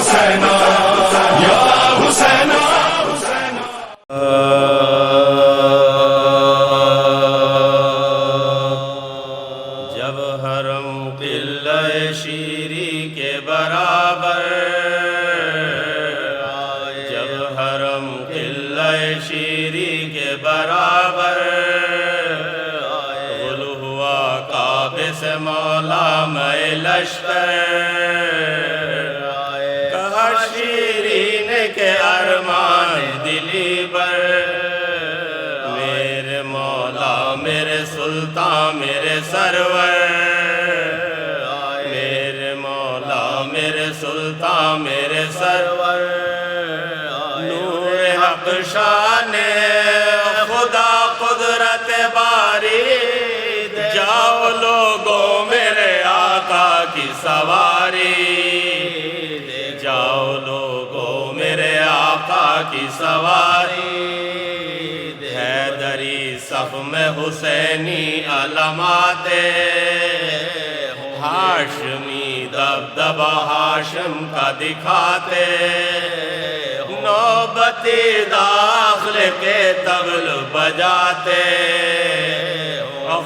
حسینا یا حسینا جب حرم قلعہ شیری کے برابر آئے، جب حرم قلعہ شیری کے برابر آئے، غل ہوا کعبے سے مولا میں لشکر آئے، کہا شیرین کے ارمان دلی بر، میرے مولا میرے سلطان میرے سرور آئے، میرے مولا میرے سلطان میرے سرور آئے، نور حق شان خدا قدرت باری، جاؤ لوگوں میرے آقا کی سواری، جاؤ لوگوں میرے آقا کی سواری، حیدری صف میں حسینی علامات، ہاشمی دبدبہ ہاشم کا دکھاتے، نوبتی داخل کے طبل بجاتے،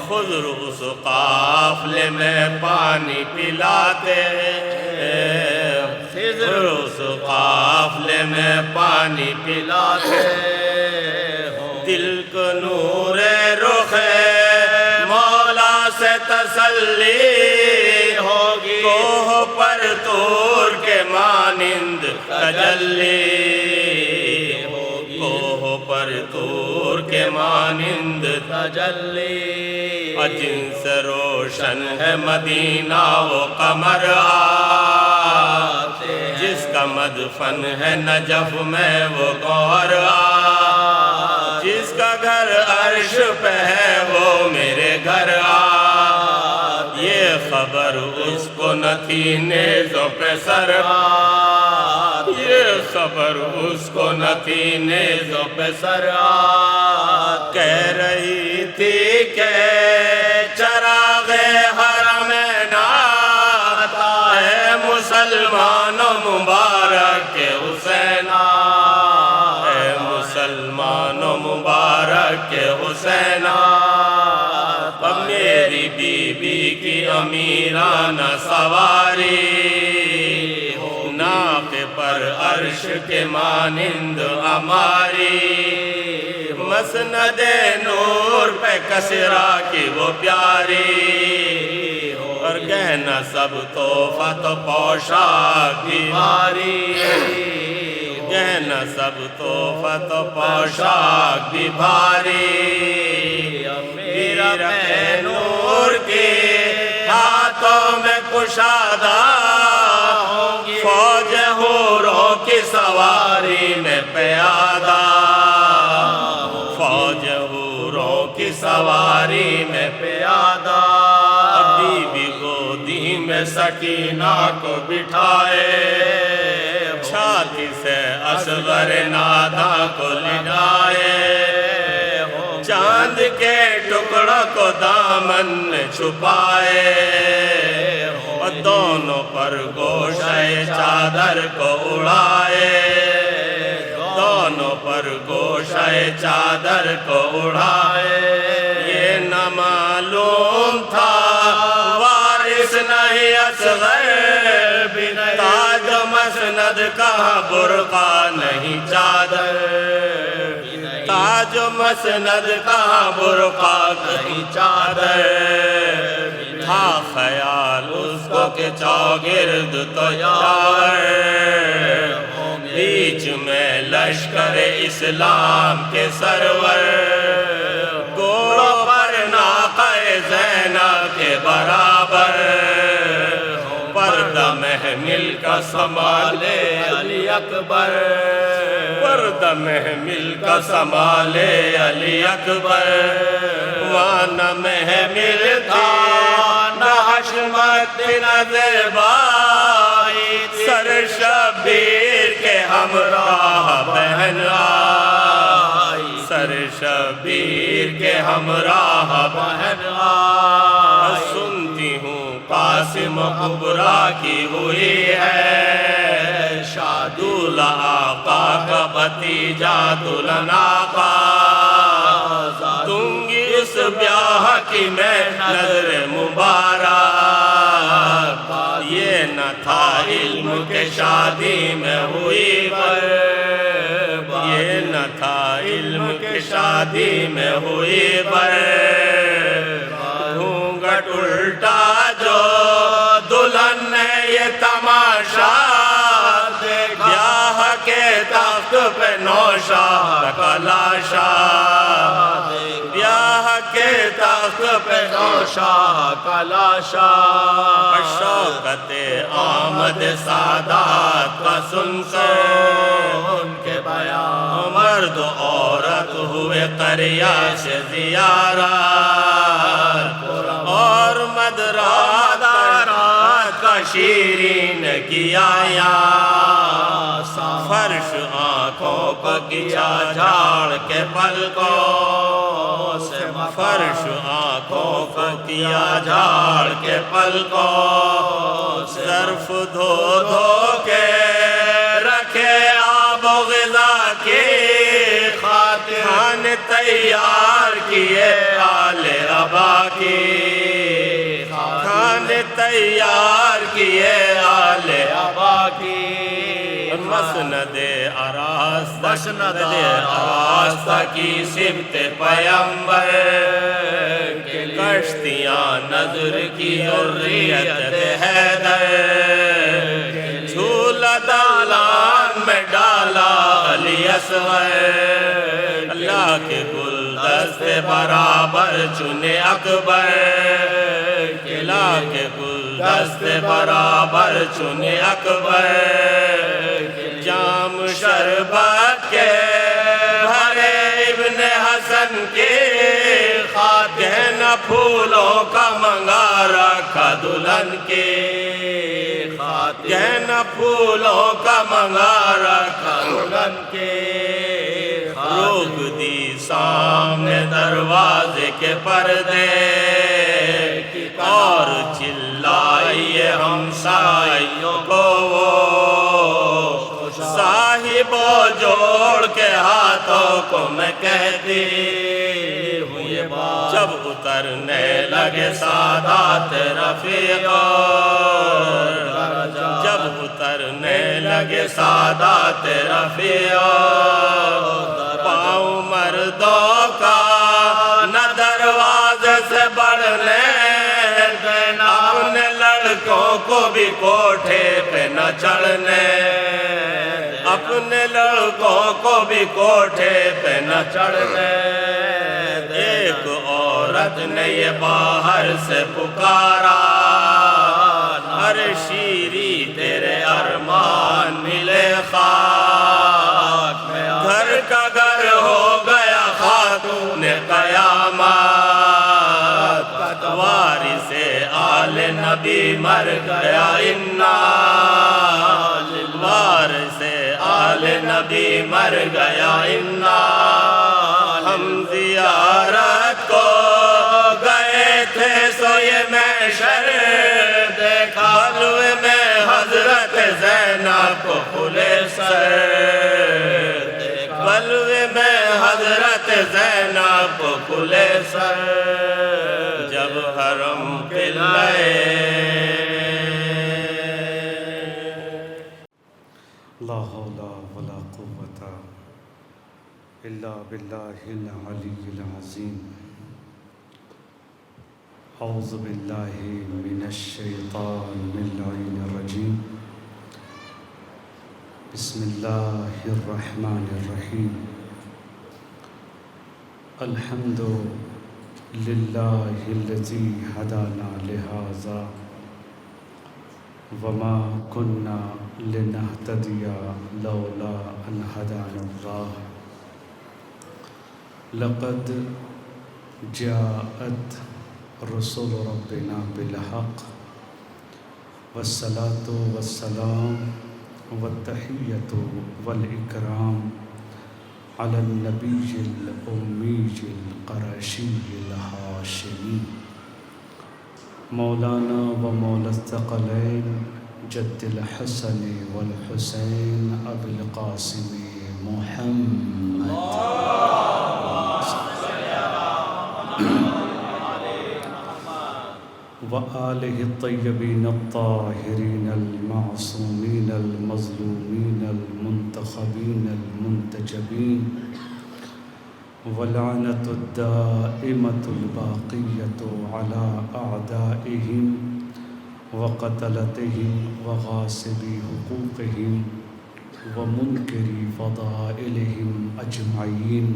خضر اس قافلے میں پانی پلاتے، خضر اس قافلے میں پانی پلاتے، دل کو نور رخ مولا سے تسلی ہوگی، کوہ پر طور کے مانند تجلی ہوگی، کوہ پر طور کے مانند تجلی، جن سے روشن ہے مدینہ وہ قمر آتے، جس کا مدفن ہے نجف میں وہ گور آتے، جس کا گھر عرش پہ ہے وہ میرے گھر آتے، یہ خبر اس کو نہ تھی نیزوں پہ سر آتے، یہ خبر اس کو نہ تھی نیزوں پہ سر آتے، کہہ رہی تھی کہ چراغ حرمین آتا ہے مسلمانوں مبارک کے حسین، اے مسلمانوں مبارک کے حسین، اب میری بی بی کی امیرانہ سواری، ناق پر عرش کے مانند ہماری، مسند نور پہ کسرا کی وہ پیاری، اور گہنا سب تحفہ تو پوشاک بھی بھاری، گہنا سب تحفہ تو پوشاک بھی بھاری، میرا نور کے ہاتھوں میں کشادہ ہوگی، فوج حوروں کی سواری میں پیادہ، فوج حوروں کی سواری میں پیادہ، بی بی گودی میں سکینہ کو بٹھائے، چھاتی سے اصغر نادا کو لے جائے، چاند کے ٹکڑوں کو دامن میں چھپائے، اور دونوں پر گوشہ چادر کو اڑائے، دونوں پر گوشہ چادر کو اڑائے، یہ نہ معلوم تھا وارث نہیں اصغر بھی نہیں، تاج و مسند کہاں برقع نہیں چادر، تاج و مسند کہاں برقع نہیں چادر، تھا خیال اس کو کہ چوگرد تو یار، بیچ میں لشکر اسلام کے سرور، گھوڑوں پر ناقہ زینب کے برابر، پردہ محمل کا سنبھالے علی اکبر، پردہ محمل کا سنبھالے علی اکبر، وہاں نہ محمل تھا نہ حشمت نہ زیبائی، سر شبیر کے ہمراہ بہن آئی، سر شبیر کے ہمراہ بہن آئی، سنتی ہوں قاسم کبریٰ کی ہوئی ہے رسول آقا کا بھتیجا دلہن آقا دوں گی اس بیاہ کی میں نظر مبارک یہ نہ تھا علم کے شادی میں ہوئی برباد یہ نہ تھا علم کے شادی میں ہوئی برباد گھونگھٹ الٹا جو دلہن نے یہ تماشا دیکھا بیاہ کے تخت پہ نوشاہ کا لاشا بیاہ کے تخت پہ نوشاہ کا لاشا شوکت آمد سادات کا سن ان کے بیان مرد و عورت ہوئے قریہ سے زیارت اور مدرات کا شیرین کیا یا فرش آنکھوں کو کیا جھاڑ کے پلکوں سے فرش آنکھوں کو کیا جھاڑ کے پلکوں سے ظرف دھو دھو کے رکھے آب و غذا کی خاطر کھانے تیار کیے آل ربا کی کھانے تیار کیے آل ربا کی مسند آراستہ کی سمت پیمبر کشتیاں نظر کی حریت حیدر جھولا دالان میں ڈالا علی اصغر اللہ کے گلدستے برابر چنے اکبر اللہ کے گلدستے برابر چنے اکبر جام شربت کے بھرے ابن حسن کے خاتین پھولوں کا منگا رکھا دلہن کے خاتین پھولوں کا منگا رکھا دلہن کے روک دی سامنے دروازے کے پردے اور چلائیے ہمسائیوں کو صاحب و جوڑ کے ہاتھوں کو میں کہتی ہوں یہ بات جب اترنے لگے سادات رفیق جب اترنے لگے سادات رفیق پاؤں مردوں کا نہ دروازے سے بڑھنے دینا اپنے لڑکوں کو بھی کوٹھے پہ نہ چڑھنے اپنے لڑکوں کو بھی کوٹھے پہ نہ چڑھنے ایک عورت نے یہ باہر سے پکارا ہر شیری تیرے ارمان ملے خاک گھر کا گھر ہو گیا خاتون قیامت وارث آل نبی مر گیا انا وارث آل نبی مر گیا انا ہم زیارت کو گئے تھے سو یہ محشر دیکھا حلوے میں حضرت زینب کو کھلے سر حلوے میں حضرت زینب کو کھلے سر جب حرم پلائے لا حول ولا قوة إلا بالله العلي العظيم أعوذ بالله من الشيطان اللعين الرجيم بسم الله الرحمن الرحيم الحمد لله الذي هدانا لهذا وما كنا لنهتدي لولا أن هدانا الله لقد جاءت رسول ربنا بالحق والصلاة والسلام والتحية والإكرام على النبي الأمي القرشي الهاشمي مولانا ومولى الثقلين جد الحسن والحسین ابی القاسم محمد وآلہ الطیبین الطاہرین المعصومین المظلومین المنتخبین المنتجبین ولعنۃ الدائمۃ الباقیۃ علی اعدائہم وقتلتہم وغاصبی حقوقہم ومنکری فضائلہم اجمعین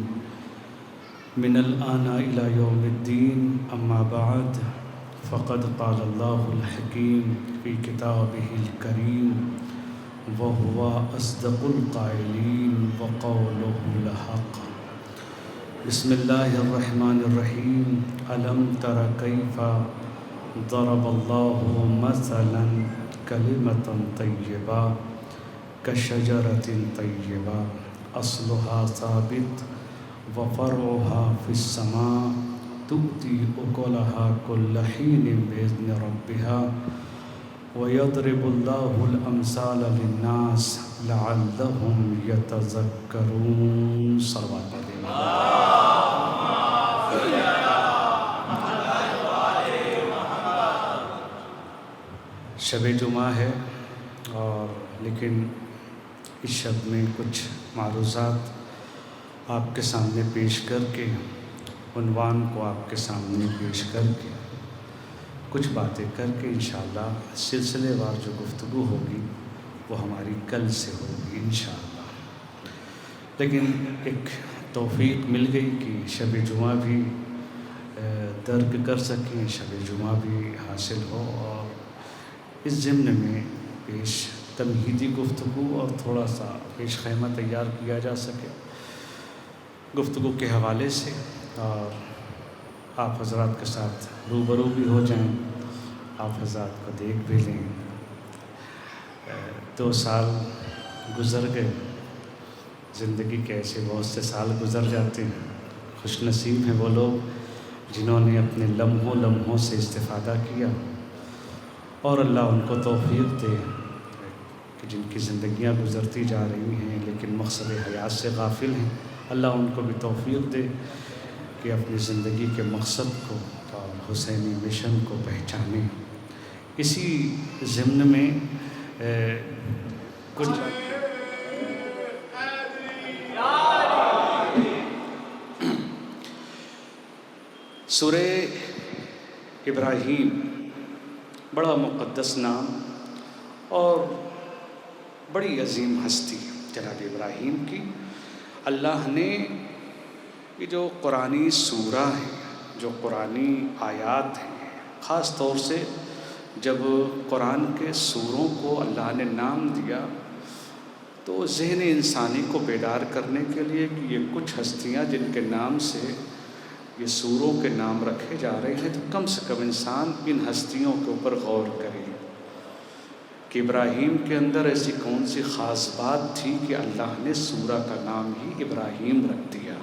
من الآن إلى يوم الدین اما بعد فقد قال اللہ الحکیم فی کتابہ الکریم وهو اصدق القائلین وقولہ الحق بسم اللہ الرحمن الرحیم الم تر کیف ضرب اللہ مثلا کلمۃ طیبہ کشجرۃ طیبہ اصلها ثابت وفرعها فی السماء تؤتی اکلها کل حین بإذن ربها ویضرب اللہ الامثال للناس لعلهم یتذکرون صلوات شب جمعہ ہے اور لیکن اس شب میں کچھ معروضات آپ کے سامنے پیش کر کے عنوان کو آپ کے سامنے پیش کر کے کچھ باتیں کر کے انشاءاللہ سلسلے وار جو گفتگو ہوگی وہ ہماری کل سے ہوگی انشاءاللہ. لیکن ایک توفیق مل گئی کہ شب جمعہ بھی درک کر سکیں، شب جمعہ بھی حاصل ہو اور اس ضمن میں پیش تمہیدی گفتگو اور تھوڑا سا پیش خیمہ تیار کیا جا سکے گفتگو کے حوالے سے، اور آپ حضرات کے ساتھ روبرو بھی ہو جائیں، آپ حضرات کو دیکھ بھی لیں. 2 سال گزر گئے، زندگی کے ایسے بہت سے سال گزر جاتے ہیں. خوش نصیب ہیں وہ لوگ جنہوں نے اپنے لمحوں سے استفادہ کیا، اور اللہ ان کو توفیق دے کہ جن کی زندگیاں گزرتی جا رہی ہیں لیکن مقصد حیات سے غافل ہیں، اللہ ان کو بھی توفیق دے کہ اپنی زندگی کے مقصد کو اور حسینی مشن کو پہچانیں. اسی ضمن میں کچھ سورہ ابراہیم بڑا مقدس نام اور بڑی عظیم ہستی جناب ابراہیم کی. اللہ نے یہ جو قرآنی سورہ ہے، جو قرآنی آیات ہیں، خاص طور سے جب قرآن کے سوروں کو اللہ نے نام دیا تو ذہن انسانی کو بیدار کرنے کے لیے کہ یہ کچھ ہستیاں جن کے نام سے یہ سوروں کے نام رکھے جا رہے ہیں، تو کم سے کم انسان ان ہستیوں کے اوپر غور کرے کہ ابراہیم کے اندر ایسی کون سی خاص بات تھی کہ اللہ نے سورہ کا نام ہی ابراہیم رکھ دیا.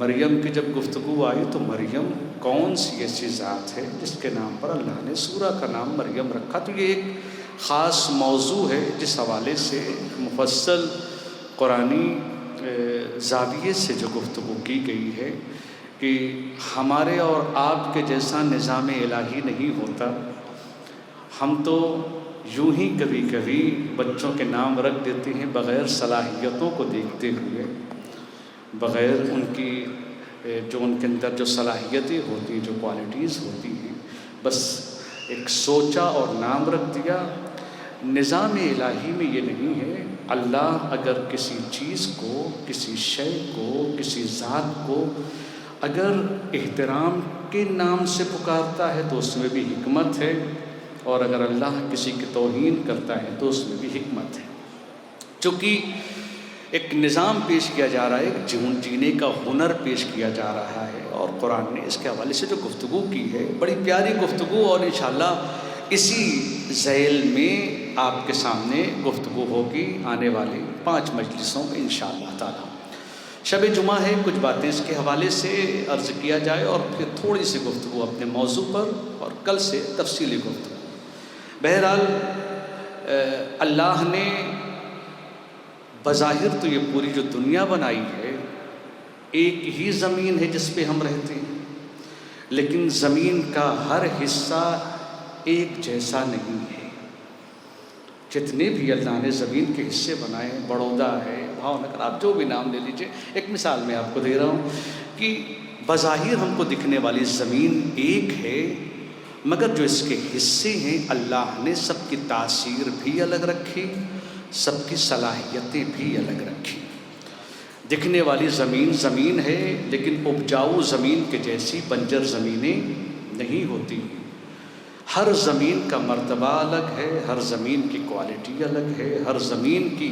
مریم کی جب گفتگو آئی تو مریم کون سی ایسی ذات ہے جس کے نام پر اللہ نے سورہ کا نام مریم رکھا. تو یہ ایک خاص موضوع ہے جس حوالے سے مفصل قرآنی زاویے سے جو گفتگو کی گئی ہے کہ ہمارے اور آپ کے جیسا نظام الہی نہیں ہوتا. ہم تو یوں ہی کبھی کبھی بچوں کے نام رکھ دیتے ہیں بغیر صلاحیتوں کو دیکھتے ہوئے، بغیر ان کی جو ان کے اندر جو صلاحیتیں ہوتی ہیں، جو کوالٹیز ہوتی ہیں، بس ایک سوچا اور نام رکھ دیا. نظام الہی میں یہ نہیں ہے. اللہ اگر کسی چیز کو، کسی شے کو، کسی ذات کو اگر احترام کے نام سے پکارتا ہے تو اس میں بھی حکمت ہے، اور اگر اللہ کسی کی توہین کرتا ہے تو اس میں بھی حکمت ہے. چونکہ ایک نظام پیش کیا جا رہا ہے، ایک جینے کا ہنر پیش کیا جا رہا ہے، اور قرآن نے اس کے حوالے سے جو گفتگو کی ہے بڑی پیاری گفتگو، اور انشاءاللہ اسی ذیل میں آپ کے سامنے گفتگو ہوگی آنے والی 5 مجلسوں میں انشاءاللہ تعالی. شب جمعہ ہے، کچھ باتیں اس کے حوالے سے عرض کیا جائے اور پھر تھوڑی سی گفتگو اپنے موضوع پر، اور کل سے تفصیلی گفتگو. بہرحال اللہ نے بظاہر تو یہ پوری جو دنیا بنائی ہے ایک ہی زمین ہے جس پہ ہم رہتے ہیں، لیکن زمین کا ہر حصہ ایک جیسا نہیں ہے۔ جتنے بھی اللہ نے زمین کے حصے بنائے، بڑودہ ہے، بھاؤ نگر، آپ جو بھی نام لے لیجئے، ایک مثال میں آپ کو دے رہا ہوں کہ بظاہر ہم کو دکھنے والی زمین ایک ہے، مگر جو اس کے حصے ہیں اللہ نے سب کی تاثیر بھی الگ رکھی، سب کی صلاحیتیں بھی الگ رکھی۔ دکھنے والی زمین زمین ہے، لیکن اپجاؤ زمین کے جیسی بنجر زمینیں نہیں ہوتی۔ ہر زمین کا مرتبہ الگ ہے، ہر زمین کی کوالٹی الگ ہے، ہر زمین کی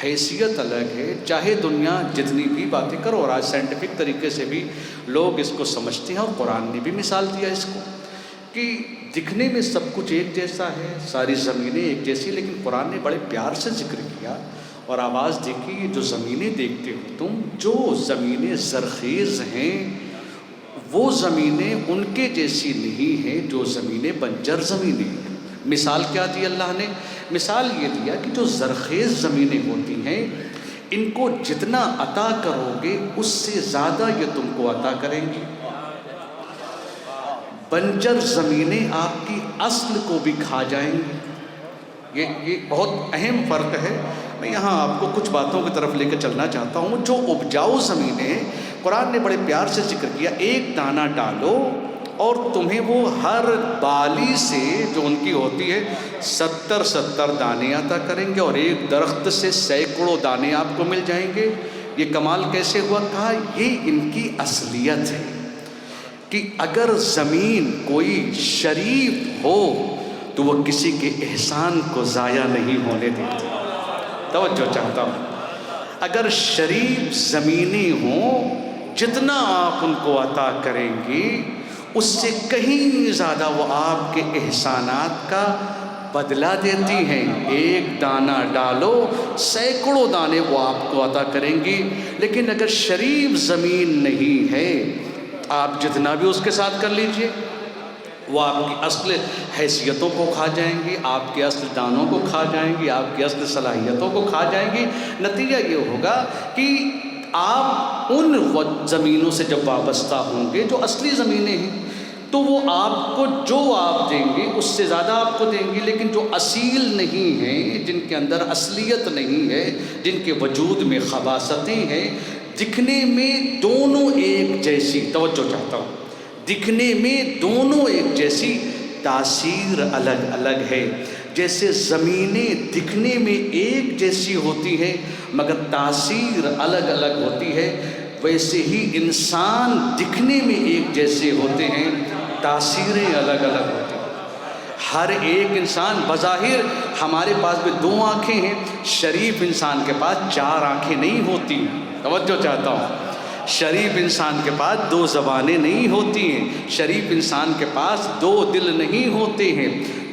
حیثیت الگ ہے، چاہے دنیا جتنی بھی باتیں کرو، اور آج سائنٹیفک طریقے سے بھی لوگ اس کو سمجھتے ہیں، اور قرآن نے بھی مثال دیا اس کو کہ دکھنے میں سب کچھ ایک جیسا ہے، ساری زمینیں ایک جیسی، لیکن قرآن نے بڑے پیار سے ذکر کیا اور آواز دیکھی، جو زمینیں دیکھتے ہو تم، جو زمینیں زرخیز ہیں وہ زمینیں ان کے جیسی نہیں ہیں جو زمینیں بنجر زمینیں ہیں۔ مثال کیا دی اللہ نے؟ مثال یہ دیا کہ جو زرخیز زمینیں ہوتی ہیں ان کو جتنا عطا کرو گے اس سے زیادہ یہ تم کو عطا کریں گی۔ بنجر زمینیں آپ کی اصل کو بھی کھا جائیں گی۔ یہ بہت اہم فرق ہے۔ میں یہاں آپ کو کچھ باتوں کی طرف لے کے چلنا چاہتا ہوں۔ جو اپجاؤ زمینیں قرآن نے بڑے پیار سے ذکر کیا، ایک دانہ ڈالو اور تمہیں وہ ہر بالی سے جو ان کی ہوتی ہے 70 دانے عطا کریں گے، اور ایک درخت سے سینکڑوں دانے آپ کو مل جائیں گے۔ یہ کمال کیسے ہوا؟ کہا یہ ان کی اصلیت ہے کہ اگر زمین کوئی شریف ہو تو وہ کسی کے احسان کو ضائع نہیں ہونے دیتی۔ توجہ چاہتا ہوں، اگر شریف زمینیں ہوں جتنا آپ ان کو عطا کریں گے اس سے کہیں زیادہ وہ آپ کے احسانات کا بدلہ دیتی ہیں۔ ایک دانہ ڈالو سینکڑوں دانے وہ آپ کو عطا کریں گی۔ لیکن اگر شریف زمین نہیں ہے آپ جتنا بھی اس کے ساتھ کر لیجئے وہ آپ کی اصل حیثیتوں کو کھا جائیں گی، آپ کے اصل دانوں کو کھا جائیں گی، آپ کی اصل صلاحیتوں کو کھا جائیں گی۔ نتیجہ یہ ہوگا کہ آپ ان زمینوں سے جب وابستہ ہوں گے جو اصلی زمینیں ہیں تو وہ آپ کو جو آپ دیں گے اس سے زیادہ آپ کو دیں گے، لیکن جو اصیل نہیں ہیں، جن کے اندر اصلیت نہیں ہے، جن کے وجود میں خباثتیں ہیں، دکھنے میں دونوں ایک جیسی، توجہ چاہتا ہوں، دکھنے میں دونوں ایک جیسی، تاثیر الگ الگ ہے۔ جیسے زمینیں دکھنے میں ایک جیسی ہوتی ہیں مگر تاثیر الگ الگ ہوتی ہے، ویسے ہی انسان دکھنے میں ایک جیسے ہوتے ہیں، تاثیریں الگ الگ ہوتی ہیں۔ ہر ایک انسان بظاہر، ہمارے پاس بھی 2 آنکھیں ہیں، شریف انسان کے پاس 4 آنکھیں نہیں ہوتی۔ توجہ چاہتا ہوں، شریف انسان کے پاس 2 زبانیں نہیں ہوتی ہیں، شریف انسان کے پاس 2 دل نہیں ہوتے ہیں۔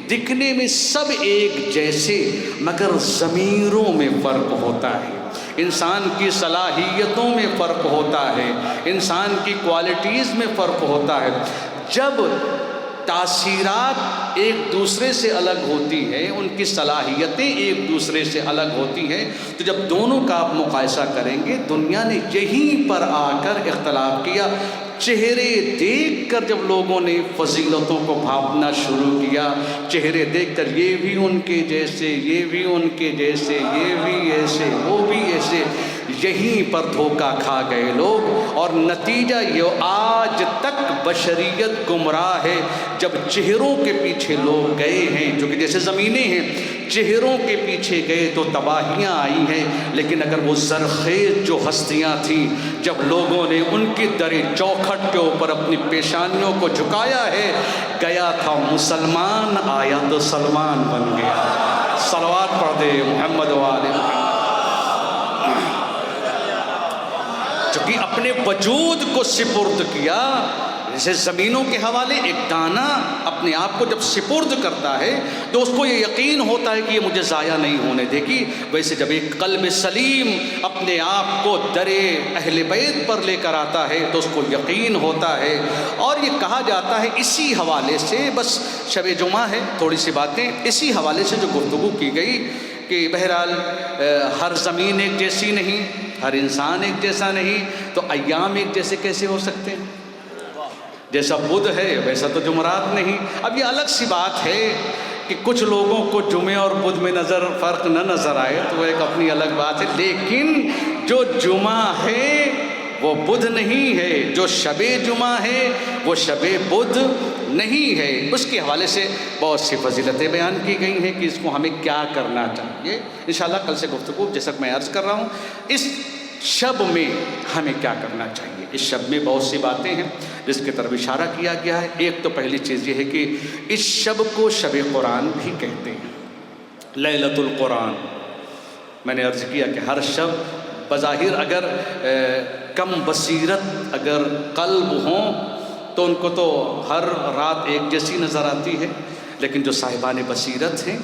دکھنے میں سب ایک جیسے مگر ضمیروں میں فرق ہوتا ہے، انسان کی صلاحیتوں میں فرق ہوتا ہے، انسان کی کوالٹیز میں فرق ہوتا ہے۔ جب تاثیرات ایک دوسرے سے الگ ہوتی ہیں، ان کی صلاحیتیں ایک دوسرے سے الگ ہوتی ہیں، تو جب دونوں کا آپ مقایسہ کریں گے، دنیا نے یہیں پر آ کر اختلاف کیا۔ چہرے دیکھ کر جب لوگوں نے فضیلتوں کو بھاپنا شروع کیا، چہرے دیکھ کر یہ بھی ان کے جیسے، یہ بھی ان کے جیسے، یہ بھی ایسے، وہ بھی ایسے، یہیں پر دھوکہ کھا گئے لوگ۔ اور نتیجہ یہ آج تک بشریت گمراہ ہے۔ جب چہروں کے پیچھے لوگ گئے ہیں، جو کہ جیسے زمینیں ہیں، چہروں کے پیچھے گئے تو تباہیاں آئی ہیں، لیکن اگر وہ زرخیز جو ہستیاں تھیں، جب لوگوں نے ان کی در چوکھٹ کے اوپر اپنی پیشانیوں کو جھکایا ہے، گیا تھا مسلمان، آیا تو سلمان بن گیا۔ صلوات پڑھ دے محمد و آل محمد۔ چونکہ اپنے وجود کو سپرد کیا، جیسے زمینوں کے حوالے ایک دانہ اپنے آپ کو جب سپرد کرتا ہے تو اس کو یہ یقین ہوتا ہے کہ یہ مجھے ضائع نہیں ہونے دے گی، ویسے جب ایک قلب سلیم اپنے آپ کو در اہل بیت پر لے کر آتا ہے تو اس کو یقین ہوتا ہے۔ اور یہ کہا جاتا ہے اسی حوالے سے، بس شب جمعہ ہے، تھوڑی سی باتیں اسی حوالے سے جو گفتگو کی گئی کہ بہرحال ہر زمین ایک جیسی نہیں، ہر انسان ایک جیسا نہیں، تو ایام ایک جیسے کیسے ہو سکتے ہیں؟ جیسا بدھ ہے ویسا تو جمعرات نہیں۔ اب یہ الگ سی بات ہے کہ کچھ لوگوں کو جمعے اور بدھ میں فرق نہ نظر آئے تو وہ ایک اپنی الگ بات ہے، لیکن جو جمعہ ہے وہ بدھ نہیں ہے، جو شب جمعہ ہے وہ شب بدھ نہیں ہے۔ اس کے حوالے سے بہت سی فضیلتیں بیان کی گئی ہیں کہ اس کو ہمیں کیا کرنا چاہیے۔ انشاءاللہ کل سے گفتگو، جیسا کہ میں عرض کر رہا ہوں، اس شب میں ہمیں کیا کرنا چاہیے۔ اس شب میں بہت سی باتیں ہیں جس کی طرف اشارہ کیا گیا ہے۔ ایک تو پہلی چیز یہ ہے کہ اس شب کو شب قرآن بھی کہتے ہیں، لیلۃ القرآن۔ میں نے عرض کیا کہ ہر شب بظاہر اگر کم بصیرت اگر قلب ہوں تو ان کو تو ہر رات ایک جیسی نظر آتی ہے، لیکن جو صاحبان بصیرت ہیں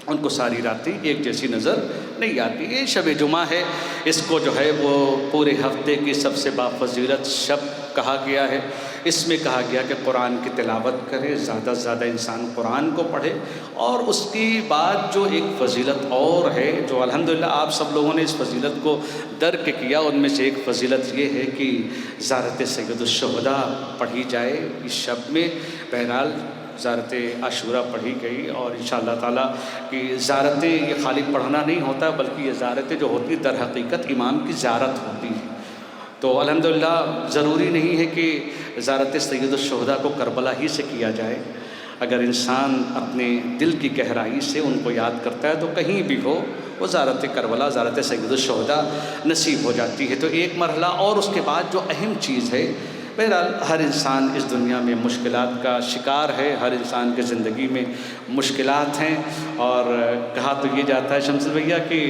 ان کو ساری راتیں ایک جیسی نظر نہیں آتی۔ یہ شب جمعہ ہے، اس کو جو ہے وہ پورے ہفتے کی سب سے بافضیلت شب کہا گیا ہے۔ اس میں کہا گیا کہ قرآن کی تلاوت کرے، زیادہ سے زیادہ انسان قرآن کو پڑھے، اور اس کی بعد جو ایک فضیلت اور ہے جو الحمدللہ آپ سب لوگوں نے اس فضیلت کو درک کیا، ان میں سے ایک فضیلت یہ ہے کہ زیارت سید الشہداء پڑھی جائے اس شب میں۔ بہرحال زیارت عاشوراء پڑھی گئی، اور انشاءاللہ تعالیٰ کہ زیارتیں یہ خالی پڑھنا نہیں ہوتا بلکہ یہ زیارتیں جو ہوتی در حقیقت امام کی زیارت ہوتی ہے۔ تو الحمدللہ ضروری نہیں ہے کہ زیارت سید الشہداء کو کربلا ہی سے کیا جائے، اگر انسان اپنے دل کی گہرائی سے ان کو یاد کرتا ہے تو کہیں بھی ہو وہ زیارت کربلا، زیارت سید الشہداء نصیب ہو جاتی ہے۔ تو ایک مرحلہ، اور اس کے بعد جو اہم چیز ہے، بہرحال ہر انسان اس دنیا میں مشکلات کا شکار ہے، ہر انسان کے زندگی میں مشکلات ہیں، اور کہا تو یہ جاتا ہے شمس بھیا کہ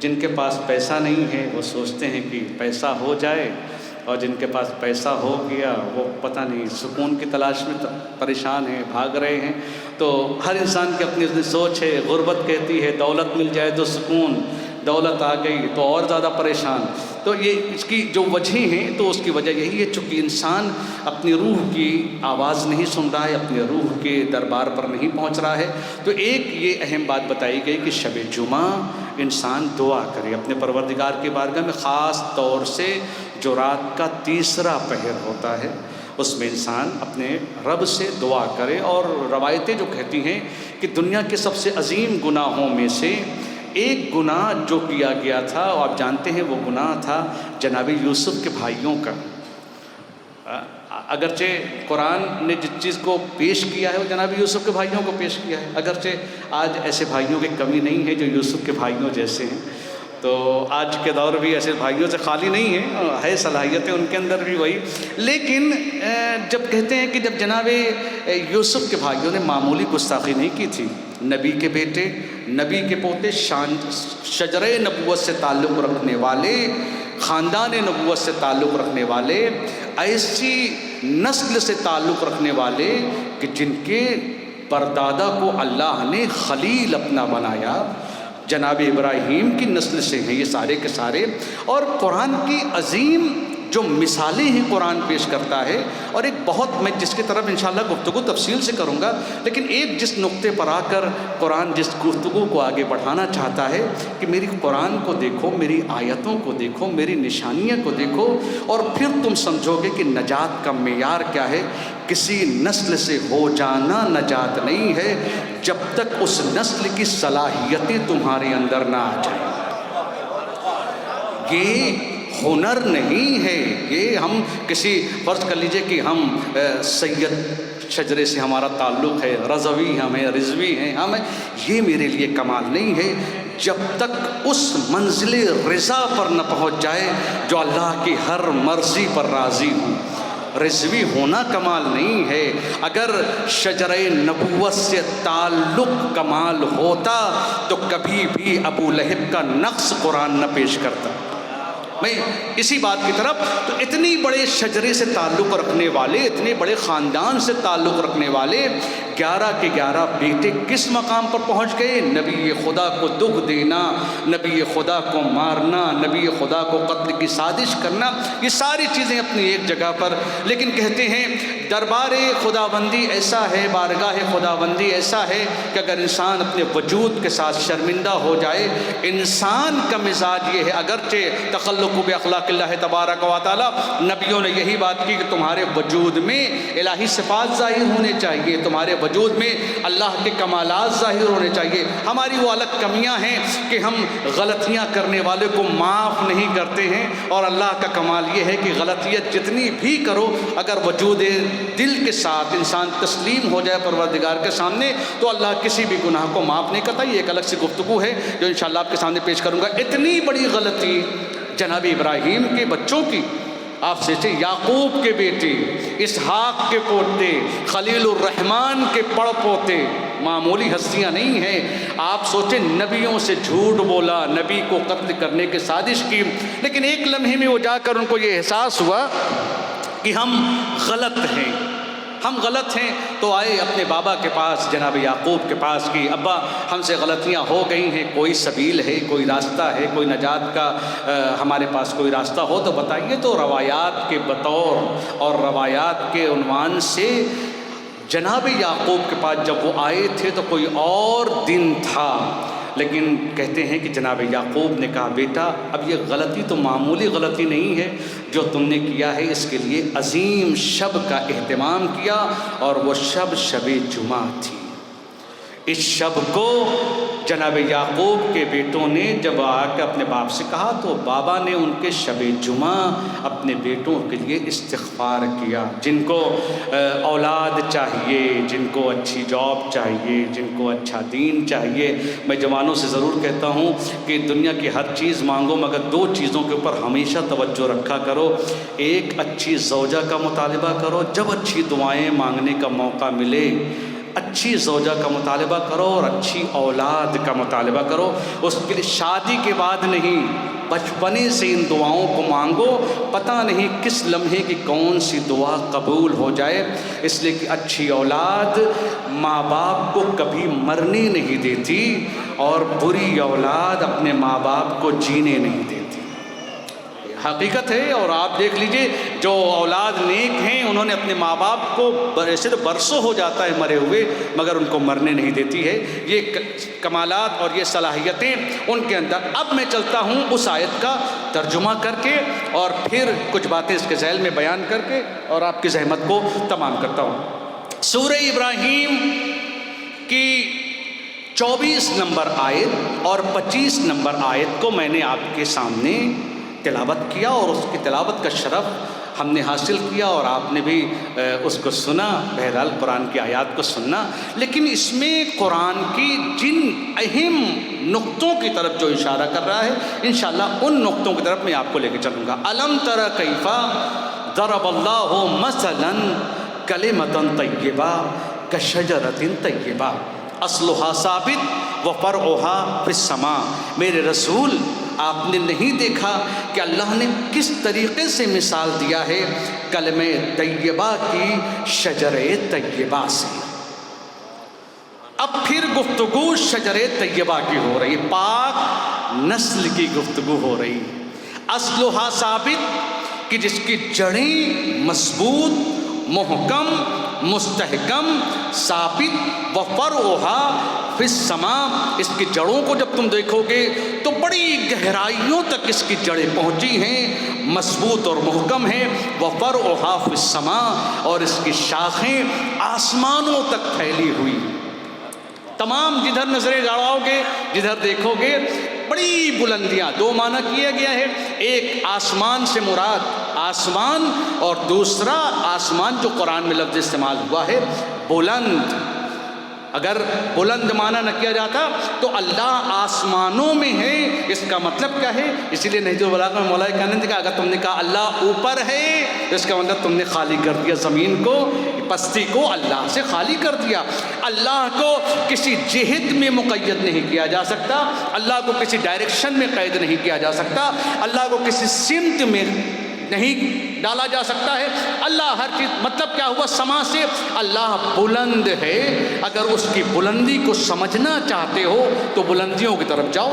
جن کے پاس پیسہ نہیں ہے وہ سوچتے ہیں کہ پیسہ ہو جائے، اور جن کے پاس پیسہ ہو گیا وہ پتہ نہیں سکون کی تلاش میں پریشان ہیں، بھاگ رہے ہیں۔ تو ہر انسان کی اپنی اپنی سوچ ہے۔ غربت کہتی ہے دولت مل جائے تو سکون، دولت آ گئی تو اور زیادہ پریشان۔ تو یہ اس کی جو وجہ ہیں تو اس کی وجہ یہی ہے چونکہ انسان اپنی روح کی آواز نہیں سن رہا ہے، اپنے روح کے دربار پر نہیں پہنچ رہا ہے۔ تو ایک یہ اہم بات بتائی گئی کہ شب جمعہ انسان دعا کرے اپنے پروردگار کی بارگاہ میں، خاص طور سے جو رات کا تیسرا پہر ہوتا ہے اس میں انسان اپنے رب سے دعا کرے۔ اور روایتیں جو کہتی ہیں کہ دنیا کے سب سے عظیم گناہوں میں سے ایک گناہ جو کیا گیا تھا، اور آپ جانتے ہیں وہ گناہ تھا جناب یوسف کے بھائیوں کا۔ اگرچہ قرآن نے جس چیز کو پیش کیا ہے وہ جناب یوسف کے بھائیوں کو پیش کیا ہے، اگرچہ آج ایسے بھائیوں کی کمی نہیں ہے جو یوسف کے بھائیوں جیسے ہیں، تو آج کے دور بھی ایسے بھائیوں سے خالی نہیں ہے صلاحیتیں ان کے اندر بھی وہی۔ لیکن جب کہتے ہیں کہ جب جناب یوسف کے بھائیوں نے معمولی گستاخی نہیں کی تھی، نبی کے بیٹے، نبی کے پوتے، شجرہ نبوت سے تعلق رکھنے والے، خاندان نبوت سے تعلق رکھنے والے، ایسی نسل سے تعلق رکھنے والے کہ جن کے پردادا کو اللہ نے خلیل اپنا بنایا، جناب ابراہیم کی نسل سے ہیں یہ سارے کے سارے۔ اور قرآن کی عظیم جو مثالیں ہیں قرآن پیش کرتا ہے، اور ایک بہت میں جس کی طرف انشاءاللہ گفتگو تفصیل سے کروں گا، لیکن ایک جس نقطے پر آ کر قرآن جس گفتگو کو آگے بڑھانا چاہتا ہے کہ میری قرآن کو دیکھو، میری آیتوں کو دیکھو، میری نشانیاں کو دیکھو، اور پھر تم سمجھو گے کہ نجات کا معیار کیا ہے۔ کسی نسل سے ہو جانا نجات نہیں ہے جب تک اس نسل کی صلاحیتیں تمہارے اندر نہ آ جائیں۔ یہ ہنر نہیں ہے، یہ ہم کسی فرض کر لیجئے کہ ہم سید شجرے سے ہمارا تعلق ہے، رضوی ہم ہیں، رضوی ہیں ہم ہیں، یہ میرے لیے کمال نہیں ہے جب تک اس منزل رضا پر نہ پہنچ جائے جو اللہ کی ہر مرضی پر راضی ہوں۔ رضوی ہونا کمال نہیں ہے۔ اگر شجرہ نبوت سے تعلق کمال ہوتا تو کبھی بھی ابو لہب کا نقص قرآن نہ پیش کرتا۔ میں اسی بات کی طرف، تو اتنی بڑے شجرے سے تعلق رکھنے والے، اتنے بڑے خاندان سے تعلق رکھنے والے 11 کے 11 بیٹے کس مقام پر پہنچ گئے؟ نبی خدا کو دکھ دینا، نبی خدا کو مارنا، نبی خدا کو قتل کی سازش کرنا، یہ ساری چیزیں اپنی ایک جگہ پر. لیکن کہتے ہیں دربار خداوندی ایسا ہے، بارگاہ خداوندی ایسا ہے کہ اگر انسان اپنے وجود کے ساتھ شرمندہ ہو جائے، انسان کا مزاج یہ ہے، اگرچہ تخلق باخلاق اللہ تبارک و تعالی، نبیوں نے یہی بات کی کہ تمہارے وجود میں الہی صفات ظاہر ہونے چاہیے، تمہارے وجود میں اللہ کے کمالات ظاہر ہونے چاہیے. ہماری وہ الگ کمیاں ہیں کہ ہم غلطیاں کرنے والے کو معاف نہیں کرتے ہیں، اور اللہ کا کمال یہ ہے کہ غلطیت جتنی بھی کرو اگر وجود دل کے ساتھ انسان تسلیم ہو جائے پروردگار کے سامنے تو اللہ کسی بھی گناہ کو معاف نہیں کرتا. یہ ایک الگ سی گفتگو ہے جو انشاءاللہ آپ کے سامنے پیش کروں گا. اتنی بڑی غلطی جناب ابراہیم کے بچوں کی، آپ سوچیں یعقوب کے بیٹے، اسحاق کے پوتے، خلیل الرحمن کے پڑ پوتے، معمولی ہستیاں نہیں ہیں. آپ سوچیں نبیوں سے جھوٹ بولا، نبی کو قتل کرنے کی سازش کی، لیکن ایک لمحے میں وہ جا کر ان کو یہ احساس ہوا کہ ہم غلط ہیں، ہم غلط ہیں. تو آئے اپنے بابا کے پاس، جناب یعقوب کے پاس، کہ ابا ہم سے غلطیاں ہو گئی ہیں، کوئی سبیل ہے، کوئی راستہ ہے، کوئی نجات کا ہمارے پاس کوئی راستہ ہو تو بتائیے. تو روایات کے بطور اور روایات کے عنوان سے جناب یعقوب کے پاس جب وہ آئے تھے تو کوئی اور دن تھا، لیکن کہتے ہیں کہ جناب یعقوب نے کہا بیٹا اب یہ غلطی تو معمولی غلطی نہیں ہے جو تم نے کیا ہے، اس کے لیے عظیم شب کا اہتمام کیا، اور وہ شب شب جمعہ تھی. اس شب کو جناب یعقوب کے بیٹوں نے جب آ کے اپنے باپ سے کہا تو بابا نے ان کے شب جمعہ اپنے بیٹوں کے لیے استغفار کیا. جن کو اولاد چاہیے، جن کو اچھی جاب چاہیے، جن کو اچھا دین چاہیے، میں جوانوں سے ضرور کہتا ہوں کہ دنیا کی ہر چیز مانگو مگر 2 چیزوں کے اوپر ہمیشہ توجہ رکھا کرو. ایک اچھی زوجہ کا مطالبہ کرو، جب اچھی دعائیں مانگنے کا موقع ملے اچھی زوجہ کا مطالبہ کرو، اور اچھی اولاد کا مطالبہ کرو. اس کے لیے شادی کے بعد نہیں، بچپنے سے ان دعاؤں کو مانگو، پتہ نہیں کس لمحے کی کون سی دعا قبول ہو جائے. اس لیے کہ اچھی اولاد ماں باپ کو کبھی مرنے نہیں دیتی، اور بری اولاد اپنے ماں باپ کو جینے نہیں دیتی. حقیقت ہے. اور آپ دیکھ لیجئے جو اولاد نیک ہیں انہوں نے اپنے ماں باپ کو ایسے تو برسوں ہو جاتا ہے مرے ہوئے مگر ان کو مرنے نہیں دیتی ہے. یہ کمالات اور یہ صلاحیتیں ان کے اندر. اب میں چلتا ہوں اس آیت کا ترجمہ کر کے اور پھر کچھ باتیں اس کے ذیل میں بیان کر کے اور آپ کی زحمت کو تمام کرتا ہوں. سورہ ابراہیم کی 24 نمبر آیت اور 25 نمبر آیت کو میں نے آپ کے سامنے تلاوت کیا، اور اس کی تلاوت کا شرف ہم نے حاصل کیا اور آپ نے بھی اس کو سنا. بہرحال قرآن کی آیات کو سننا، لیکن اس میں قرآن کی جن اہم نقطوں کی طرف جو اشارہ کر رہا ہے انشاءاللہ ان نقطوں کی طرف میں آپ کو لے کے چلوں گا. الم تر کیف ضرب اللہ مثلا کلمۃ طیبہ کشجرۃ طیبہ اصلها ثابت وفرعها فی السماء. میرے رسول آپ نے نہیں دیکھا کہ اللہ نے کس طریقے سے مثال دیا ہے کلمہ طیبہ کی شجر طیبہ سے. اب پھر گفتگو شجر طیبہ کی ہو رہی، پاک نسل کی گفتگو ہو رہی. اصلها ثابت کہ جس کی جڑیں مضبوط، محکم، مستحکم، ثابت، وفرعها فی السماء. اس کی جڑوں کو جب تم دیکھو گے تو بڑی گہرائیوں تک اس کی جڑیں پہنچی ہیں، مضبوط اور محکم ہیں. وفرعها فی السماء، اور اس کی شاخیں آسمانوں تک پھیلی ہوئی. تمام جدھر نظریں گاڑاؤ گے، جدھر دیکھو گے بڑی بلندیاں. 2 معنی کیا گیا ہے، ایک آسمان سے مراد آسمان، اور دوسرا آسمان جو قرآن میں لفظ استعمال ہوا ہے بلند. اگر بلند معنی نہ کیا جاتا تو اللہ آسمانوں میں ہے، اس کا مطلب کیا ہے؟ اسی لیے نہج البلاغہ میں مولا کہنے کہ اگر تم نے کہا اللہ اوپر ہے تو اس کا مطلب تم نے خالی کر دیا زمین کو. پستی کو اللہ سے خالی کر دیا۔ اللہ کو کسی جہت میں مقید نہیں کیا جا سکتا، اللہ کو کسی ڈائریکشن میں قید نہیں کیا جا سکتا، اللہ کو کسی سمت میں نہیں ڈالا جا سکتا ہے۔ اللہ ہر چیز، مطلب کیا ہوا؟ سما سے اللہ بلند ہے۔ اگر اس کی بلندی کو سمجھنا چاہتے ہو تو بلندیوں کی طرف جاؤ،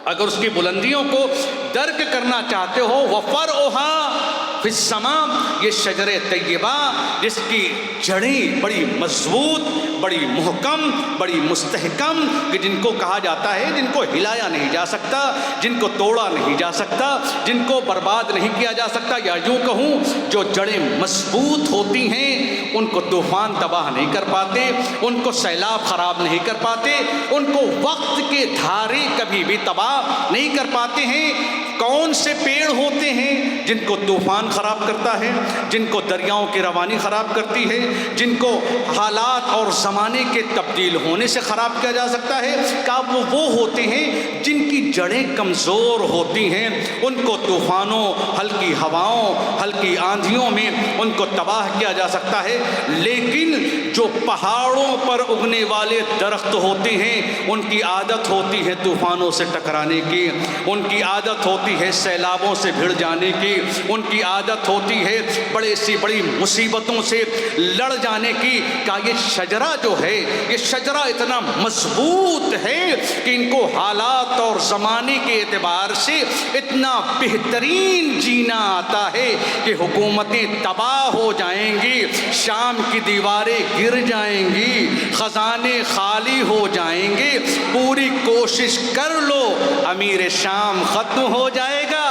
اگر اس کی بلندیوں کو درک کرنا چاہتے ہو، وَفَرْعُهَا فِي السَّمَاءِ، یہ شجر طیبہ جس کی جڑیں بڑی مضبوط، بڑی محکم، بڑی مستحکم، کہ جن کو کہا جاتا ہے جن کو ہلایا نہیں جا سکتا، جن کو توڑا نہیں جا سکتا، جن کو برباد نہیں کیا جا سکتا، یا یوں کہوں جو جڑیں مضبوط ہوتی ہیں ان کو طوفان تباہ نہیں کر پاتے، ان کو سیلاب خراب نہیں کر پاتے، ان کو وقت کے دھارے کبھی بھی تباہ نہیں کر پاتے ہیں۔ کون سے پیڑ ہوتے ہیں جن کو طوفان خراب کرتا ہے، جن کو دریاؤں کی روانی خراب کرتی ہے، جن کو حالات اور زمانے کے تبدیل ہونے سے خراب کیا جا سکتا ہے؟ کیا وہ ہوتے ہیں جن کی جڑیں کمزور ہوتی ہیں، ان کو طوفانوں، ہلکی ہواؤں، ہلکی آندھیوں میں ان کو تباہ کیا جا سکتا ہے۔ لیکن جو پہاڑوں پر اگنے والے درخت ہوتے ہیں ان کی عادت ہوتی ہے طوفانوں سے ٹکرانے کی، ان کی عادت ہوتی ہے سیلابوں سے بھڑ جانے کی، ان کی عادت ہوتی ہے بڑے سی بڑی مصیبتوں سے لڑ جانے کی۔ کہ یہ شجرہ جو ہے، یہ شجرہ اتنا مضبوط ہے کہ ان کو حالات اور زمانے کے اعتبار سے اتنا بہترین جینا آتا ہے کہ حکومتیں تباہ ہو جائیں گی، شام کی دیواریں گر جائیں گی، خزانے خالی ہو جائیں گے، پوری کوشش کر لو امیر شام ختم ہو جائے گا،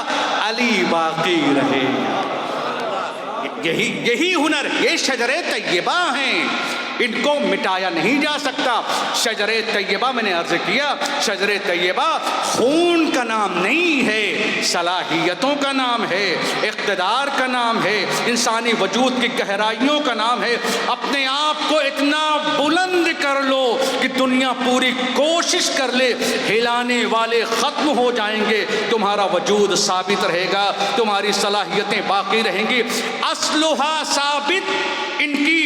علی باقی رہے گا۔ یہی ہنر، یہ شجر طیبہ ہیں، ان کو مٹایا نہیں جا سکتا۔ شجر طیبہ، میں نے عرض کیا، شجر طیبہ خون کا نام نہیں ہے، صلاحیتوں کا نام ہے، اقتدار کا نام ہے، انسانی وجود کی گہرائیوں کا نام ہے۔ اپنے آپ کو اتنا بلند کر لو کہ دنیا پوری کوشش کر لے، ہلانے والے ختم ہو جائیں گے، تمہارا وجود ثابت رہے گا، تمہاری صلاحیتیں باقی رہیں گی۔ اصلھا ثابت، ان کی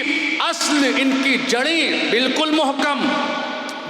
اصل، ان کی جڑیں بالکل محکم،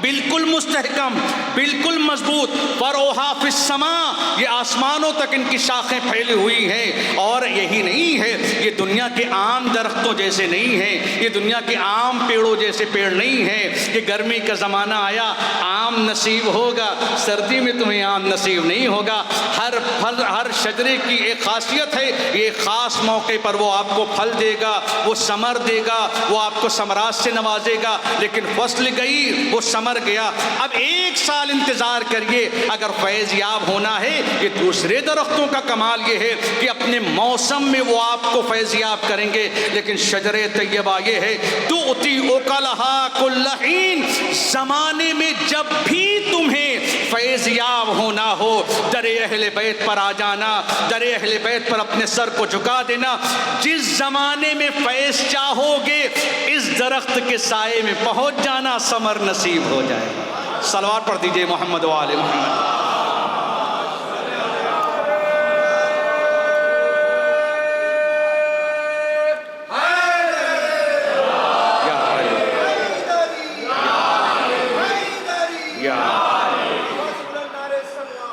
بالکل مستحکم، بالکل مضبوط۔ فرعھا فی السماء، یہ آسمانوں تک ان کی شاخیں پھیلی ہوئی ہیں۔ اور یہی نہیں ہے، یہ دنیا کے عام درختوں جیسے نہیں ہیں، یہ دنیا کے عام پیڑوں جیسے پیڑ نہیں ہیں کہ گرمی کا زمانہ آیا آم نصیب ہوگا، سردی میں تمہیں آم نصیب نہیں ہوگا۔ ہر پھل، ہر شجرے کی ایک خاصیت ہے، یہ خاص موقع پر وہ آپ کو پھل دے گا، وہ ثمر دے گا، وہ آپ کو ثمرات سے نوازے گا۔ لیکن فصل گئی، وہ ثمر گیا، اب ایک سال انتظار کریے اگر فیض یاب ہونا ہے۔ یہ دوسرے درختوں کا کمال یہ ہے کہ اپنے موسم میں وہ آپ کو فیض یاب کریں گے، لیکن شجر طیبہ یہ ہے تؤتی اکلھا کل حین، زمانے میں جب بھی تمہیں فیض یاب ہونا ہو، در اہل بیت پر آ جانا، در اہل بیت پر اپنے سر کو جھکا دینا۔ جس زمانے میں فیض چاہو گے اس درخت کے سائے میں پہنچ جانا، ثمر نصیب ہو جائے گا۔ صلوات پڑھ دیجئے محمد و آل محمد۔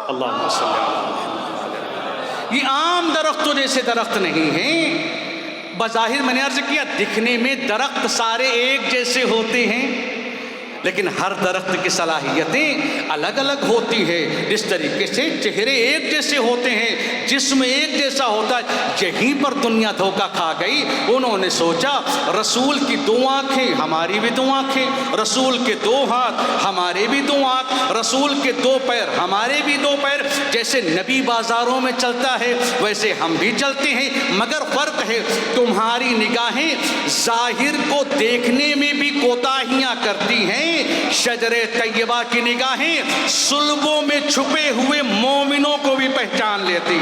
اللہم صلی اللہ علیہ وسلم۔ یہ عام درختوں جیسے درخت نہیں ہیں۔ بظاہر میں نے عرض کیا دکھنے میں درخت سارے ایک جیسے ہوتے ہیں، لیکن ہر درخت کی صلاحیتیں الگ الگ ہوتی ہے۔ جس طریقے سے چہرے ایک جیسے ہوتے ہیں، جسم ایک جیسا ہوتا ہے، یہیں پر دنیا دھوکہ کھا گئی۔ انہوں نے سوچا رسول کی 2 آنکھیں ہماری بھی 2 آنکھیں، رسول کے 2 ہاتھ ہمارے بھی 2 ہاتھ، رسول کے 2 پیر ہمارے بھی 2 پیر۔ جیسے نبی بازاروں میں چلتا ہے ویسے ہم بھی چلتے ہیں، مگر فرق ہے تمہاری نگاہیں ظاہر کو دیکھنے میں بھی کوتاہیاں کرتی ہیں، شجر طیبہ کی نگاہیں صلبوں میں چھپے ہوئے مومنوں کو بھی پہچان لیتی.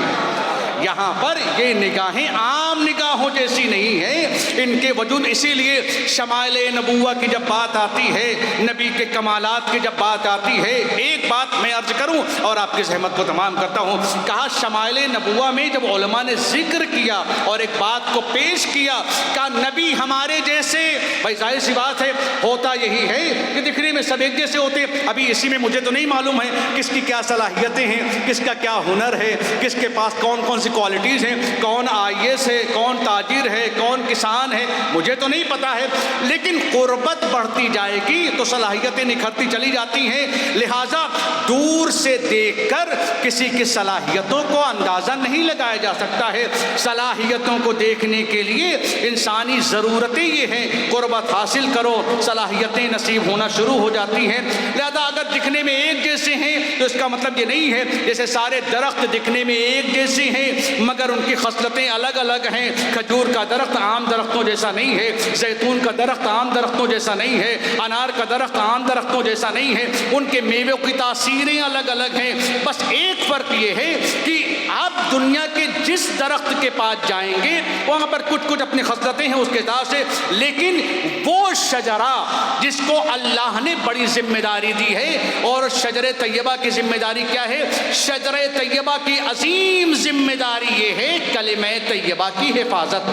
یہاں پر یہ نگاہیں عام نگاہوں جیسی نہیں ہیں، ان کے وجود. اسی لیے شمائل نبوہ کی جب بات آتی ہے، نبی کے کمالات کی جب بات آتی ہے، ایک بات میں عرض کروں اور آپ کی زحمت کو تمام کرتا ہوں. کہا شمائل نبوہ میں جب علماء نے ذکر کیا اور ایک بات کو پیش کیا، کہا نبی ہمارے جیسے. بھائی ظاہر سی بات ہے، ہوتا یہی ہے کہ دکھنے میں سب ایک جیسے ہوتے. ابھی اسی میں مجھے تو نہیں معلوم ہے کس کی کیا صلاحیتیں ہیں، کس کا کیا ہنر ہے، کس کے پاس کون کون سی کوالٹیز ہیں، کون IAS ہے، کون تاجر ہے، کون کسان ہے، مجھے تو نہیں پتا ہے. لیکن قربت بڑھتی جائے گی تو صلاحیتیں نکھرتی چلی جاتی ہیں. لہٰذا دور سے دیکھ کر کسی کی صلاحیتوں کو اندازہ نہیں لگایا جا سکتا ہے. صلاحیتوں کو دیکھنے کے لیے انسانی ضرورتیں یہ ہیں، قربت حاصل کرو، صلاحیتیں نصیب ہونا شروع ہو جاتی ہیں. لہذا اگر دکھنے میں ایک جیسے ہیں تو اس کا مطلب یہ نہیں ہے جیسے سارے درخت دکھنے میں ایک جیسے ہیں مگر ان کی خصلتیں الگ الگ ہیں. کھجور کا درخت عام درختوں جیسا نہیں ہے، زیتون کا درخت عام درختوں جیسا نہیں ہے، انار کا درخت عام درختوں جیسا نہیں ہے. ان کے میووں کی تاثیریں الگ الگ ہیں. بس ایک فرق یہ ہے کہ آپ دنیا کے جس درخت کے پاس جائیں گے وہاں پر کچھ کچھ اپنی خصلتیں ہیں اس کے اعتبار سے، لیکن وہ شجرہ جس کو اللہ نے بڑی ذمہ داری دی ہے. اور شجر طیبہ کی ذمہ داری کیا ہے؟ شجر طیبہ کی عظیم ذمہ داری یہ ہے کلمہ طیبہ کی حفاظت.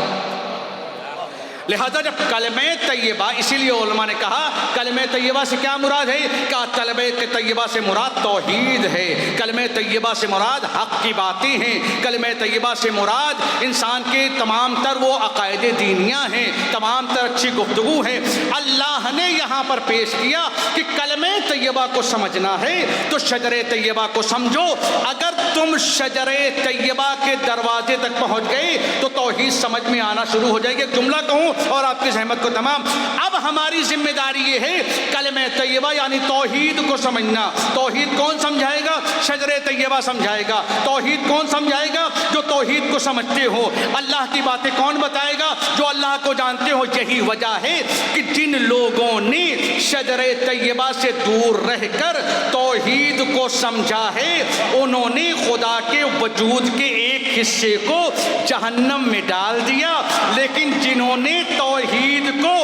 لہذا جب کلمہ طیبہ، اسی لیے علماء نے کہا کلمہ طیبہ سے کیا مراد ہے؟ کہا کلمہ طیبہ سے مراد توحید ہے، کلمہ طیبہ سے مراد حق کی باتیں ہیں، کلمہ طیبہ سے مراد انسان کے تمام تر وہ عقائد دینیاں ہیں، تمام تر اچھی گفتگو ہے. اللہ نے یہاں پر پیش کیا کہ کلمہ طیبہ کو سمجھنا ہے تو شجر طیبہ کو سمجھو. اگر تم شجر طیبہ کے دروازے تک پہنچ گئے تو توحید سمجھ میں آنا شروع ہو جائے گی. ایک جملہ کہوں اور آپ کی زحمت کو تمام. اب ہماری ذمہ داری یہ ہے کلمہ طیبہ یعنی توحید کو سمجھنا. توحید کون سمجھائے گا؟ شجر طیبہ سمجھائے گا. توحید کون سمجھائے گا؟ جو توحید کو سمجھتے ہو. اللہ کی باتیں کون بتائے گا؟ جو اللہ کو جانتے ہو. یہی وجہ ہے کہ جن لوگوں نے شجر طیبہ سے دور رہ کر توحید کو سمجھا ہے انہوں نے خدا کے وجود کے ایک حصے کو جہنم میں ڈال دیا. لیکن جنہوں نے توحید کو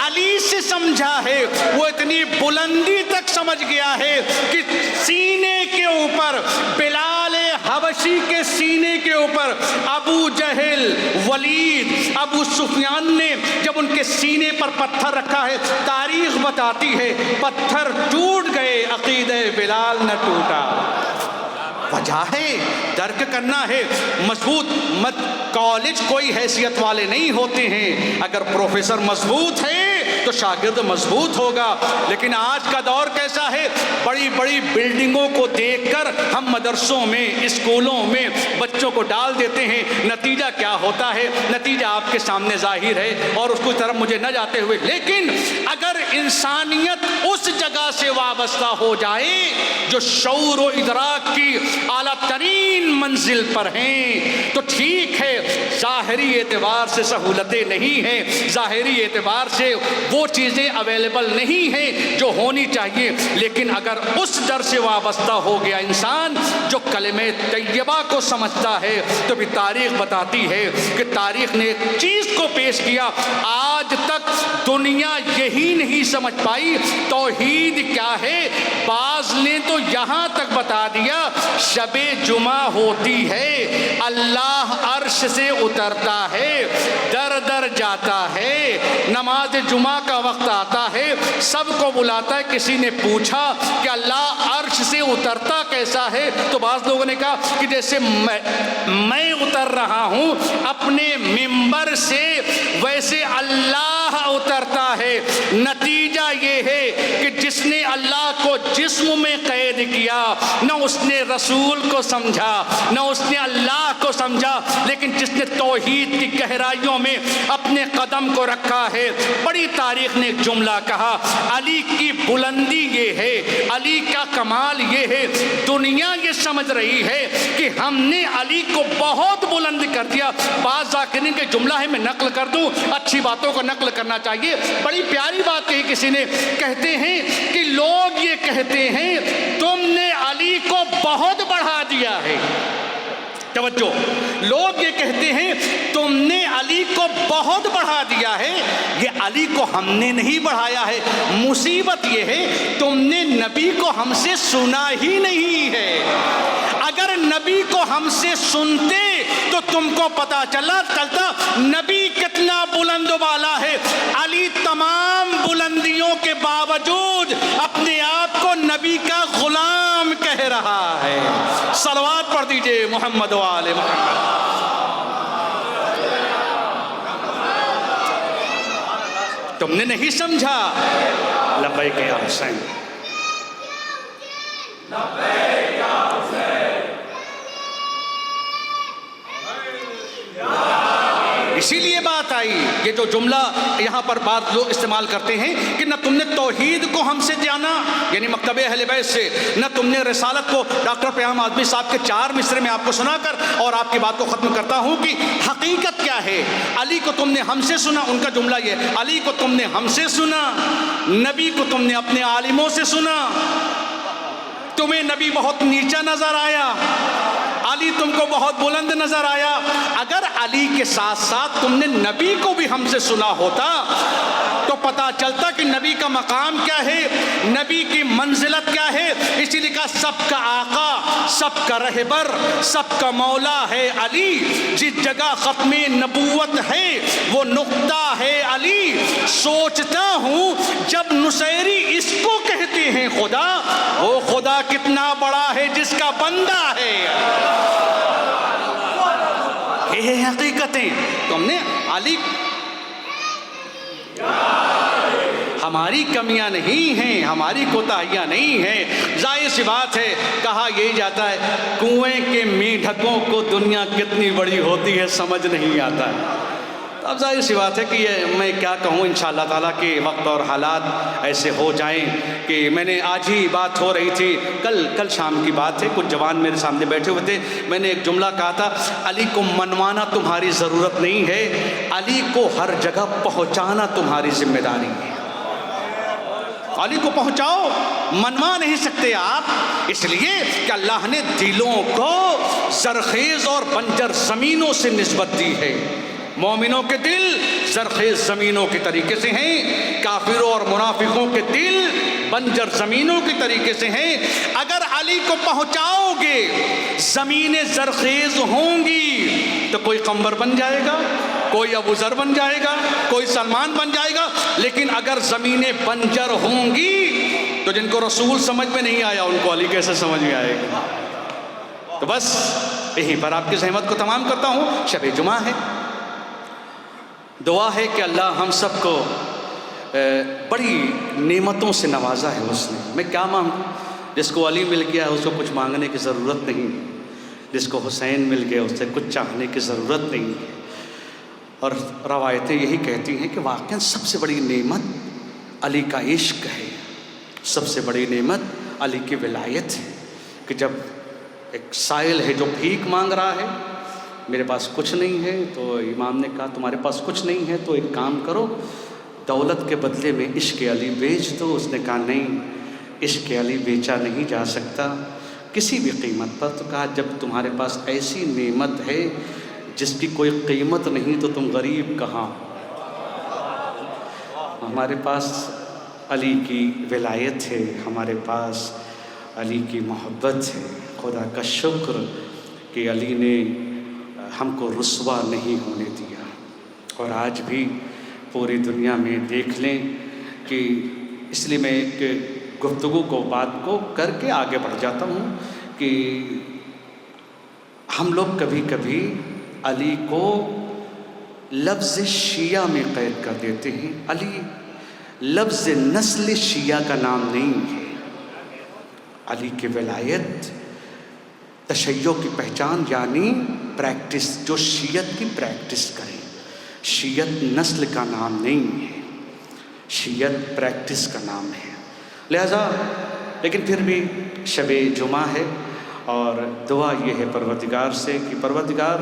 علی سے سمجھا ہے وہ اتنی بلندی تک سمجھ گیا ہے کہ سینے کے اوپر بلال حبشی کے سینے کے اوپر ابو جہل، ولید، ابو سفیان نے جب ان کے سینے پر پتھر رکھا ہے تاریخ بتاتی ہے پتھر ٹوٹ گئے، عقیدہ بلال نہ ٹوٹا. وجہ ہے درک کرنا ہے. مضبوط کالج کوئی حیثیت والے نہیں ہوتے ہیں. اگر پروفیسر مضبوط ہے تو شاگرد مضبوط ہوگا. لیکن آج کا دور کیسا ہے؟ بڑی بڑی بلڈنگوں کو دیکھ کر ہم مدرسوں میں، اسکولوں میں بچوں کو ڈال دیتے ہیں. نتیجہ کیا ہوتا ہے؟ نتیجہ آپ کے سامنے ظاہر ہے اور اس کی طرف مجھے نہ جاتے ہوئے. لیکن اگر انسانیت اس جگہ سے وابستہ ہو جائے جو شعور و ادراک کی اعلیٰ ترین منزل پر ہیں تو ٹھیک ہے. ظاہری اعتبار سے سہولتیں نہیں ہیں، ظاہری اعتبار سے وہ چیزیں اویلیبل نہیں ہیں جو ہونی چاہیے. لیکن اگر اس در سے وابستہ ہو گیا انسان جو کلمہ طیبہ کو سمجھتا ہے تو بھی تاریخ بتاتی ہے کہ تاریخ نے ایک چیز کو پیش کیا آج تک دنیا یہی نہیں سمجھ پائی توحید کیا ہے. بعض نے تو یہاں تک بتا دیا شب جمعہ ہوتی ہے، اللہ عرش سے اترتا ہے، در در جاتا ہے، نماز جمعہ کا وقت آتا ہے، سب کو بلاتا ہے. کسی نے پوچھا کہ اللہ عرش سے اترتا کیسا ہے تو بعض لوگوں نے کہا کہ جیسے میں اتر رہا ہوں اپنے ممبر سے ویسے اللہ اترتا ہے. نتیجہ یہ ہے کہ جس نے اللہ کو جسم میں قید کیا نہ اس نے رسول کو سمجھا نہ اس نے اللہ کو سمجھا، لیکن جس نے توحید کی گہرائیوں میں اپنے قدم کو رکھا ہے۔ بڑی تاریخ نے ایک جملہ کہا، علی کی بلندی یہ ہے، علی کا کمال یہ ہے، دنیا یہ سمجھ رہی ہے کہ ہم نے علی کو بہت بلند کر دیا۔ بعض ذاکرین کے جملہ ہے، میں نقل کر دوں، اچھی باتوں کو نقل کرنا چاہیے۔ بڑی پیاری بات کہی کسی نے، کہتے ہیں کہ لوگ یہ کہتے ہیں تم نے علی کو بہت بڑھا دیا ہے۔ توجہ، لوگ یہ کہتے ہیں تم نے علی کو بہت بڑھا دیا ہے، یہ علی کو ہم نے نہیں بڑھایا ہے، مصیبت یہ ہے تم نے نبی کو ہم سے سنا ہی نہیں ہے۔ اگر نبی کو ہم سے سنتے تو تم کو پتا چلتا نبی کتنا بلند بالا ہے۔ علی تمام بلندیوں کے باوجود اپنے آپ کو نبی کا غلام کہہ رہا ہے۔ صلوات پڑھ دیجئے محمد و آل محمد۔ تم نے نہیں سمجھا؟ لبیک یا حسین، اسی لیے بات آئی۔ یہ جو جملہ یہاں پر بات لوگ استعمال کرتے ہیں کہ نہ تم نے توحید کو ہم سے جانا، یعنی مکتب اہل بیت سے، نہ تم نے رسالت کو، ڈاکٹر پیام آدمی صاحب کے 4 مصرے میں آپ کو سنا کر اور آپ کی بات کو ختم کرتا ہوں کہ حقیقت کیا ہے۔ علی کو تم نے ہم سے سنا، ان کا جملہ یہ، علی کو تم نے ہم سے سنا، نبی کو تم نے اپنے عالموں سے سنا۔ تمہیں نبی بہت نیچا نظر آیا، علی تم کو بہت بلند نظر آیا۔ اگر علی کے ساتھ ساتھ تم نے نبی کو بھی ہم سے سنا ہوتا تو پتا چلتا کہ نبی کا مقام کیا ہے، نبی کی منزلت کیا ہے۔ اسی لیے کہا سب کا آقا، سب کا رہبر، سب کا مولا ہے علی۔ جس جگہ ختم نبوت ہے وہ نقطہ ہے علی۔ سوچتا ہوں جب نصیری اس کو کہتے ہیں خدا، وہ خدا کتنا بڑا ہے جس کا بندہ ہے۔ یہ حقیقتیں تم نے علی، ہماری کمیاں نہیں ہیں، ہماری کوتاہیاں نہیں ہیں۔ ظاہر سی بات ہے، کہا یہی جاتا ہے کنویں کے میڈھکوں کو دنیا کتنی بڑی ہوتی ہے سمجھ نہیں آتا ہے۔ اب ظاہر سی بات ہے کہ یہ میں کیا کہوں، انشاءاللہ تعالیٰ کہ وقت اور حالات ایسے ہو جائیں کہ میں نے آج ہی بات ہو رہی تھی، کل شام کی بات ہے، کچھ جوان میرے سامنے بیٹھے ہوئے تھے، میں نے ایک جملہ کہا تھا، علی کو منوانا تمہاری ضرورت نہیں ہے، علی کو ہر جگہ پہنچانا تمہاری ذمہ داری ہے۔ علی کو پہنچاؤ، منوا نہیں سکتے آپ، اس لیے کہ اللہ نے دلوں کو زرخیز اور بنجر زمینوں سے نسبت دی ہے۔ مومنوں کے دل زرخیز زمینوں کے طریقے سے ہیں، کافروں اور منافقوں کے دل بنجر زمینوں کے طریقے سے ہیں۔ اگر علی کو پہنچاؤ گے، زمینیں زرخیز ہوں گی تو کوئی قمبر بن جائے گا، کوئی ابو ذر بن جائے گا، کوئی سلمان بن جائے گا، لیکن اگر زمینیں بنجر ہوں گی تو جن کو رسول سمجھ میں نہیں آیا ان کو علی کیسے سمجھ میں آئے گا۔ تو بس یہیں پر آپ کی زحمت کو تمام کرتا ہوں۔ شب جمعہ ہے، دعا ہے کہ اللہ ہم سب کو بڑی نعمتوں سے نوازا ہے اس نے۔ میں کیا مانگوں؟ جس کو علی مل گیا اس کو کچھ مانگنے کی ضرورت نہیں، جس کو حسین مل گیا اس سے کچھ چاہنے کی ضرورت نہیں ہے۔ اور روایتیں یہی کہتی ہیں کہ واقعاً سب سے بڑی نعمت علی کا عشق ہے، سب سے بڑی نعمت علی کی ولایت ہے، کہ جب ایک سائل ہے جو بھیک مانگ رہا ہے، میرے پاس کچھ نہیں ہے، تو امام نے کہا تمہارے پاس کچھ نہیں ہے تو ایک کام کرو، دولت کے بدلے میں عشق علی بیچ دو۔ اس نے کہا نہیں، عشق علی بیچا نہیں جا سکتا کسی بھی قیمت پر۔ تو کہا جب تمہارے پاس ایسی نعمت ہے جس کی کوئی قیمت نہیں تو تم غریب کہاں؟ ہمارے پاس علی کی ولایت ہے، ہمارے پاس علی کی محبت ہے۔ خدا کا شکر کہ علی نے ہم کو رسوا نہیں ہونے دیا۔ اور آج بھی پوری دنیا میں دیکھ لیں کہ اس لیے میں ایک گفتگو کو بات کو کر کے آگے بڑھ جاتا ہوں کہ ہم لوگ کبھی کبھی علی کو لفظ شیعہ میں قید کر دیتے ہیں۔ علی لفظ نسل شیعہ کا نام نہیں ہے۔ علی کی ولایت تشیع کی پہچان یعنی پریکٹس، جو شیعت کی پریکٹس کریں۔ شیعت نسل کا نام نہیں ہے، شیعت پریکٹس کا نام ہے۔ لہذا لیکن پھر بھی شب جمعہ ہے، اور دعا یہ ہے پروردگار سے کہ پروردگار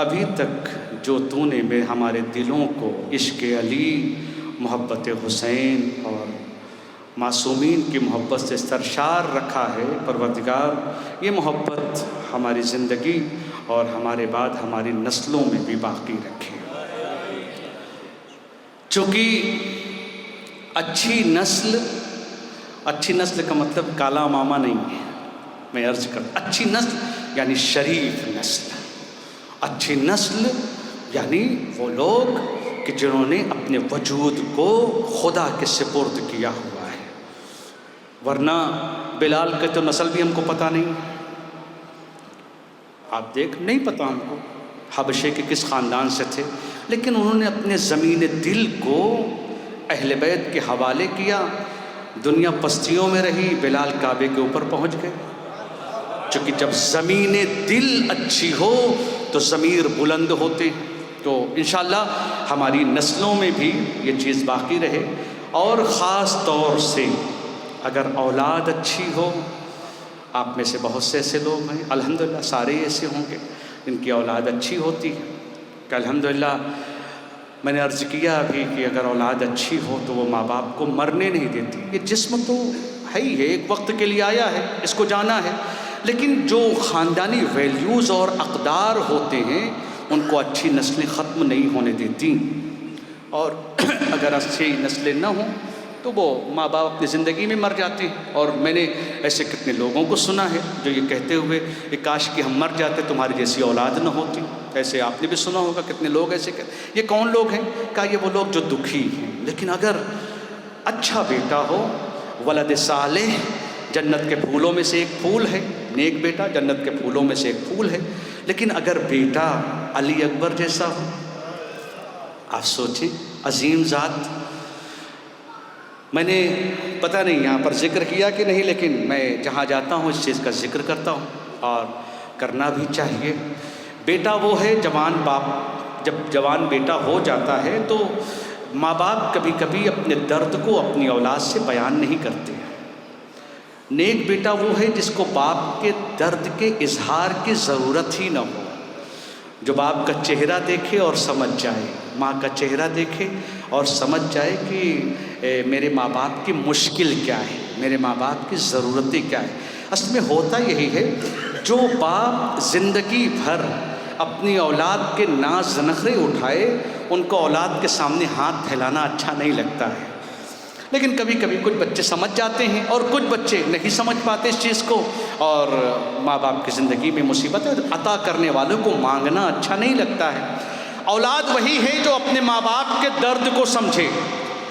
ابھی تک جو تو نے ہمارے دلوں کو عشق علی، محبت حسین اور معصومین کی محبت سے سرشار رکھا ہے، پروردگار یہ محبت ہماری زندگی اور ہمارے بعد ہماری نسلوں میں بھی باقی رکھے۔ چونکہ اچھی نسل کا مطلب کالا ماما نہیں ہے، میں عرض کرتا اچھی نسل یعنی شریف نسل، اچھی نسل یعنی وہ لوگ کہ جنہوں نے اپنے وجود کو خدا کے سپرد کیا ہوا ہے۔ ورنہ بلال کا تو نسل بھی ہم کو پتہ نہیں، آپ نہیں پتہ ہم کو حبشے کے کس خاندان سے تھے، لیکن انہوں نے اپنے زمین دل کو اہل بیت کے حوالے کیا۔ دنیا پستیوں میں رہی، بلال کعبے کے اوپر پہنچ گئے۔ چونکہ جب زمین دل اچھی ہو تو ضمیر بلند ہوتے، تو انشاءاللہ ہماری نسلوں میں بھی یہ چیز باقی رہے۔ اور خاص طور سے اگر اولاد اچھی ہو، آپ میں سے بہت سے ایسے لوگ ہیں، الحمدللہ سارے ایسے ہوں گے جن کی اولاد اچھی ہوتی ہے کہ الحمدللہ میں نے عرض کیا ابھی کہ اگر اولاد اچھی ہو تو وہ ماں باپ کو مرنے نہیں دیتی۔ یہ جسم تو ہے ہی ہے، ایک وقت کے لیے آیا ہے، اس کو جانا ہے، لیکن جو خاندانی ویلیوز اور اقدار ہوتے ہیں ان کو اچھی نسلیں ختم نہیں ہونے دیتی۔ اور اگر اچھی نسلیں نہ ہوں تو وہ ماں باپ اپنی زندگی میں مر جاتے ہیں۔ اور میں نے ایسے کتنے لوگوں کو سنا ہے جو یہ کہتے ہوئے کہ کاش کہ ہم مر جاتے تمہاری جیسی اولاد نہ ہوتی۔ ایسے آپ نے بھی سنا ہوگا، کتنے لوگ ایسے کہتے۔ یہ کون لوگ ہیں؟ کہا یہ وہ لوگ جو دکھی ہیں۔ لیکن اگر اچھا بیٹا ہو، ولد صالح جنت کے پھولوں میں سے ایک پھول ہے، نیک بیٹا جنت کے پھولوں میں سے ایک پھول ہے، لیکن اگر بیٹا علی اکبر جیسا ہو، آپ سوچیں، عظیم ذات۔ میں نے پتہ نہیں یہاں پر ذکر کیا کہ نہیں، لیکن میں جہاں جاتا ہوں اس چیز کا ذکر کرتا ہوں اور کرنا بھی چاہیے۔ بیٹا وہ ہے جوان باپ، جب جوان بیٹا ہو جاتا ہے تو ماں باپ کبھی کبھی اپنے درد کو اپنی اولاد سے بیان نہیں کرتے۔ نیک بیٹا وہ ہے جس کو باپ کے درد کے اظہار کی ضرورت ہی نہ ہو، جو باپ کا چہرہ دیکھے اور سمجھ جائے، ماں کا چہرہ دیکھے اور سمجھ جائے کہ میرے ماں باپ کی مشکل کیا ہے، میرے ماں باپ کی ضرورتیں کیا ہے۔ اصل میں ہوتا یہی ہے، جو باپ زندگی بھر اپنی اولاد کے ناز نخرے اٹھائے ان کو اولاد کے سامنے ہاتھ پھیلانا اچھا نہیں لگتا ہے۔ لیکن کبھی کبھی کچھ بچے سمجھ جاتے ہیں اور کچھ بچے نہیں سمجھ پاتے اس چیز کو، اور ماں باپ کی زندگی میں مصیبت ہے، عطا کرنے والوں کو مانگنا اچھا نہیں لگتا ہے۔ اولاد وہی ہے جو اپنے ماں باپ کے درد کو سمجھے،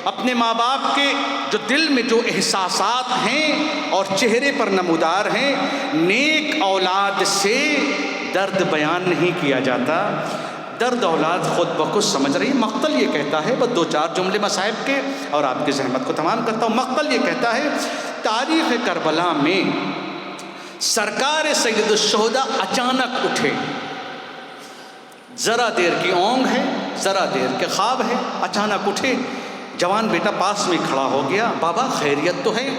اپنے ماں باپ کے جو دل میں جو احساسات ہیں اور چہرے پر نمودار ہیں۔ نیک اولاد سے درد بیان نہیں کیا جاتا، درد اولاد خود بخود سمجھ رہی ہے۔ مقتل یہ کہتا ہے، بس 2-4 جملے مصائب کے اور آپ کی زحمت کو تمام کرتا ہوں۔ مقتل یہ کہتا ہے، تاریخ کربلا میں سرکار سید الشہداء اچانک اٹھے، ذرا دیر کی اونگ ہے، ذرا دیر کے خواب ہے، اچانک اٹھے۔ جوان بیٹا پاس میں کھڑا ہو گیا، بابا خیریت تو ہے؟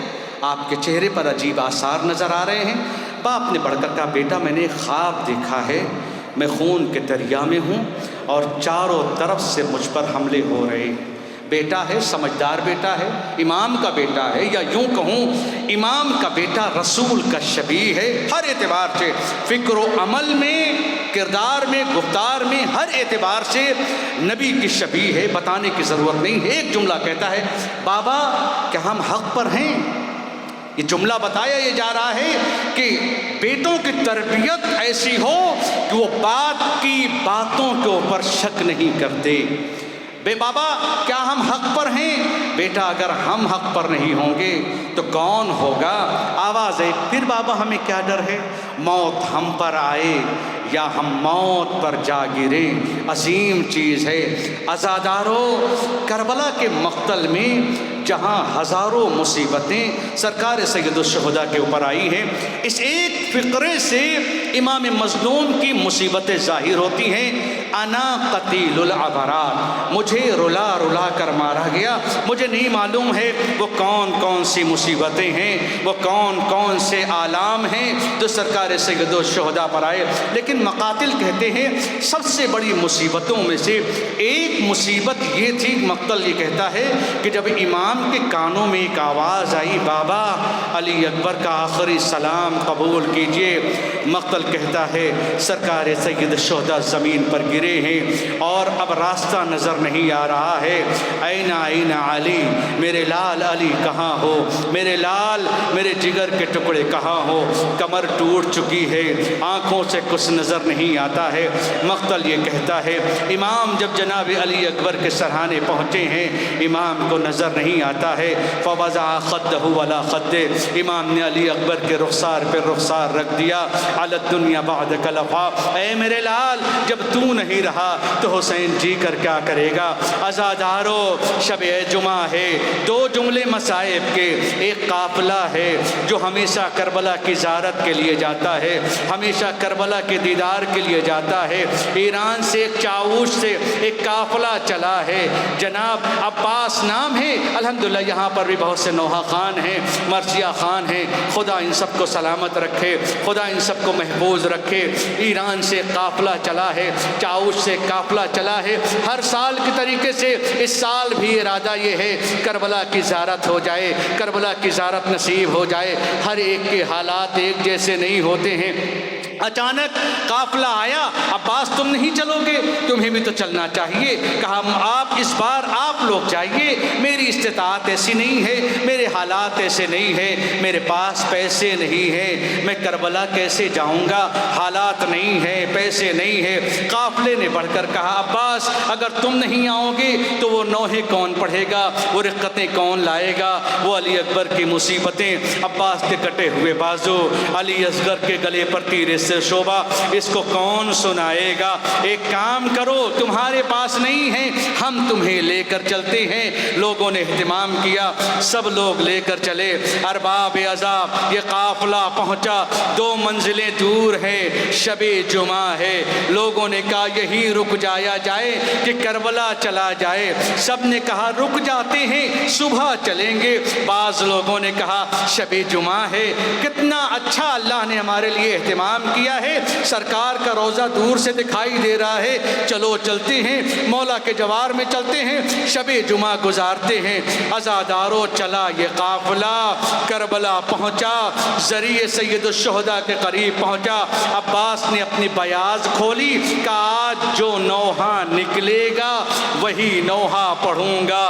آپ کے چہرے پر عجیب آثار نظر آ رہے ہیں۔ باپ نے بڑھ کر کہا، بیٹا میں نے خواب دیکھا ہے، میں خون کے دریا میں ہوں اور چاروں طرف سے مجھ پر حملے ہو رہے ہیں۔ بیٹا ہے، سمجھدار بیٹا ہے، امام کا بیٹا ہے، یا یوں کہوں امام کا بیٹا رسول کا شبیہ ہے، ہر اعتبار سے، فکر و عمل میں، کردار میں، گفتار میں، ہر اعتبار سے نبی کی شبیہ ہے، بتانے کی ضرورت نہیں ہے۔ ایک جملہ کہتا ہے، بابا کیا ہم حق پر ہیں؟ یہ جملہ بتایا یہ جا رہا ہے کہ بیٹوں کی تربیت ایسی ہو کہ وہ بات کی باتوں کے اوپر شک نہیں کرتے۔ بے بابا کیا ہم حق پر ہیں؟ بیٹا اگر ہم حق پر نہیں ہوں گے تو کون ہوگا؟ آواز ہے، پھر بابا ہمیں کیا ڈر ہے؟ موت ہم پر آئے یا ہم موت پر جا گریں، عظیم چیز ہے۔ عزادارو، کربلا کے مقتل میں جہاں ہزاروں مصیبتیں سرکار سید الشہداء کے اوپر آئی ہیں، اس ایک فقرے سے امام مظلوم کی مصیبتیں ظاہر ہوتی ہیں۔ انا قتیل العبرات، مجھے رلا رلا کر مارا گیا، مجھے نہیں معلوم ہے وہ کون کون سی مصیبتیں ہیں، وہ کون کون سے آلام ہیں جو سرکار سید الشہداء پر آئے۔ لیکن مقاتل کہتے ہیں سب سے بڑی مصیبتوں میں سے ایک مصیبت یہ تھی، مقتل یہ کہتا ہے کہ جب امام کے کانوں میں ایک آواز آئی، بابا علی اکبر کا آخری سلام قبول کیجئے، مقتل کہتا ہے سرکار سید الشہداء زمین پر گرے ہیں اور اب راستہ نظر نہیں آ رہا ہے۔ این این علی، میرے لال علی کہاں ہو، میرے لال، میرے جگر کے ٹکڑے کہاں ہو، کمر ٹوٹ چکی ہے، آنکھوں سے کچھ نظر نہیں آتا ہے۔ مقتل یہ کہتا ہے امام جب جناب علی اکبر کے سرحانے پہنچے ہیں، امام کو نظر نہیں آتا ہے۔ فوضع خدہ ولا خد، امام نے علی اکبر کے رخسار پہ رخسار رکھ دیا۔ علی الدنیا بعدک لفا، اے میرے لال جب تو نہیں رہا تو حسین جی کر کیا کرے گا۔ عزادارو، شب جمعہ ہے، دو جملے مصائب کے، ایک قافلہ ہے جو ہمیشہ کربلا کی زیارت کے لیے جاتا ہے، ہمیشہ کربلا کے دیدار کے لیے جاتا ہے۔ ایران سے ایک چاوش سے ایک قافلہ چلا ہے، جناب عباس نام ہے، الحمدللہ یہاں پر بھی بہت سے نوحہ خان ہیں، مرثیہ خان ہیں، خدا ان سب کو سلامت رکھے، خدا ان سب کو محفوظ رکھے۔ ایران سے قافلہ چلا ہے، چاوش سے قافلہ چلا ہے، ہر سال کی طریقے سے اس سال بھی ارادہ یہ ہے کربلا کی زیارت ہو جائے، کربلا کی زیارت نصیب ہو جائے۔ ہر ایک کے حالات ایک جیسے نہیں ہوتے ہیں۔ اچانک قافلہ آیا، عباس تم نہیں چلو گے؟ تمہیں بھی تو چلنا چاہیے۔ کہا آپ اس بار آپ لوگ جائیے، میری استطاعت ایسی نہیں ہے، میرے حالات ایسے نہیں ہیں، میرے پاس پیسے نہیں ہیں، میں کربلا کیسے جاؤں گا، حالات نہیں ہیں، پیسے نہیں ہیں۔ قافلے نے بڑھ کر کہا عباس اگر تم نہیں آؤ گے تو وہ نوحے کون پڑھے گا، وہ رقتیں کون لائے گا، وہ علی اکبر کی مصیبتیں۔ عباس کے کٹے ہوئے بازو، علی اصغر کے گلے پر تیر سے شعبہ، اس کو کون سنائے گا؟ ایک کام کرو، تمہارے پاس نہیں ہے، ہم تمہیں لے کر چلتے ہیں۔ لوگوں نے اہتمام کیا، سب لوگ لے کر چلے۔ ارباب عذاب، یہ قافلہ پہنچا، 2 منزلیں دور ہے، شب جمعہ ہے۔ لوگوں نے کہا یہی رک جایا جائے کہ کربلا چلا جائے۔ سب نے کہا رک جاتے ہیں، صبح چلیں گے۔ بعض لوگوں نے کہا شب جمعہ ہے، کتنا اچھا اللہ نے ہمارے لیے اہتمام کیا ہے، سرکار کا روضہ دور سے دکھائی دے رہا ہے، چلو چلتے ہیں، مولا کے جوار میں چلتے ہیں، شب جمعہ گزارتے ہیں۔ عزادارو، چلا یہ قافلہ، کربلا پہنچا، ذریعہ سید الشہداء کے قریب پہنچا۔ عباس نے اپنی بیاض کھولی، کہا آج جو نوحہ نکلے گا وہی نوحہ پڑھوں گا۔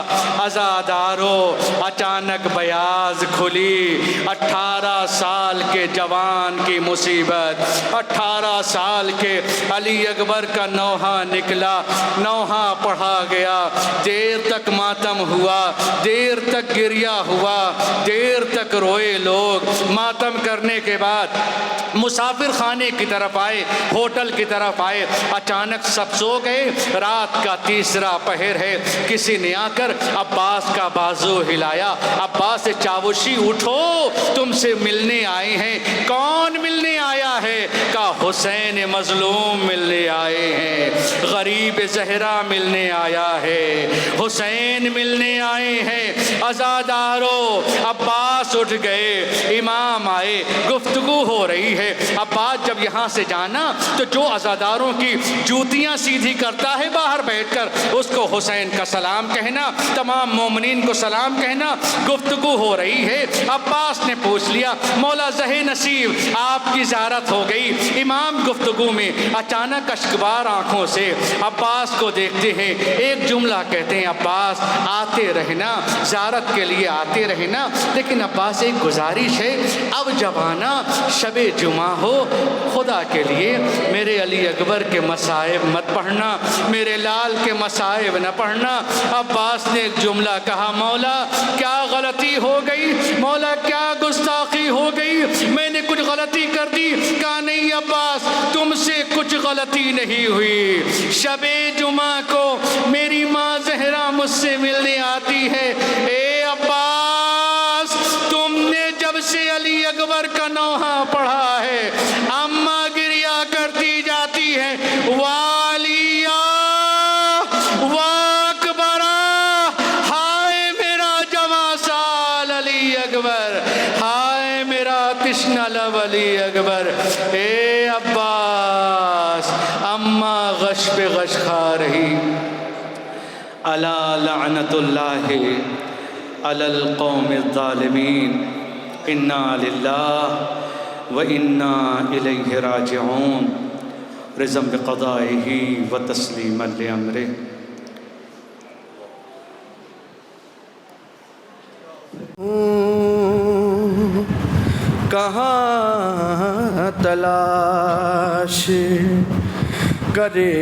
عزادارو، اچانک بیاض کھلی، 18 سال کے جوان کی مصیبت، 18 سال کے علی اکبر کا نوحہ نکلا، نوحہ پڑھا گیا۔ دیر تک ماتم ہوا، دیر تک گریہ ہوا، دیر تک روئے لوگ۔ ماتم کرنے کے بعد مسافر خانے کی طرف آئے، ہوٹل کی طرف آئے، اچانک سب سو گئے، رات کا تیسرا پہر ہے۔ کسی نے آ کر عباس کا بازو ہلایا، عباس چاوشی اٹھو، تم سے ملنے آئے ہیں۔ کون ملنے آیا ہے؟ کہا حسین مظلوم ملنے آئے ہیں، غریب زہرا ملنے آیا ہے، حسین ملنے آئے ہیں۔ عزادارو، عباس اٹھ گئے، امام آئے، گفتگو ہو رہی ہے۔ عباس جب یہاں سے جانا تو جو عزاداروں کی جوتیاں سیدھی کرتا ہے باہر بیٹھ کر، اس کو حسین کا سلام کہنا، تمام مومنین کو سلام کہنا، گفتگو ہو رہی ہے۔ عباس نے پوچھ لیا مولا زہے نصیب آپ کی زیارت ہو گئی۔ امام گفتگو میں اچانک اشکبار آنکھوں سے عباس کو دیکھتے ہیں، ایک جملہ کہتے ہیں عباس آتے رہنا، زیارت کے لیے آتے رہنا، لیکن عباس ایک گزارش ہے، اب جب آنا شب جمعہ ہو، خدا کے لیے میرے علی اکبر کے مصائب مت پڑھنا، میرے لال کے مصائب نہ پڑھنا۔ عباس نے ایک جملہ کہا مولا کیا غلطی ہو گئی، مولا کیا گستاخی ہو گئی، میں نے کچھ غلطی کر دی؟ کہا نہیں عباس، عباس تم سے کچھ غلطی نہیں ہوئی. شب جمعہ کو میری ماں زہرا مجھ سے ملنے آتی ہے. اے عباس تم نے جب سے علی اکبر کا نوحہ پڑھا ہے اماں گریا کرتی جاتی ہے. والیا واکبرا ہائے میرا جواں سال علی اکبر، ہائے میرا تشنہ لب علی اکبر. اے عباس اماں غش پہ غش کھا رہی. الا لعنت اللہ علی القوم الظالمین، انا للہ و انا الیہ راجعون، رضا بقضائہ و تسلیما لامرہ. کہاں تلاش کرے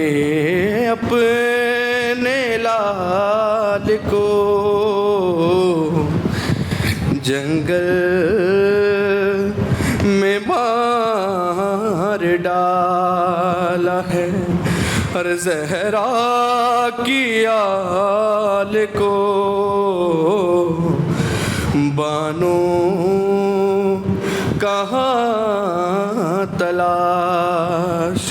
اپنے لال کو، جنگل میں مار ڈالا ہے ہر زہرا کی آل کو. بانو کہاں تلاش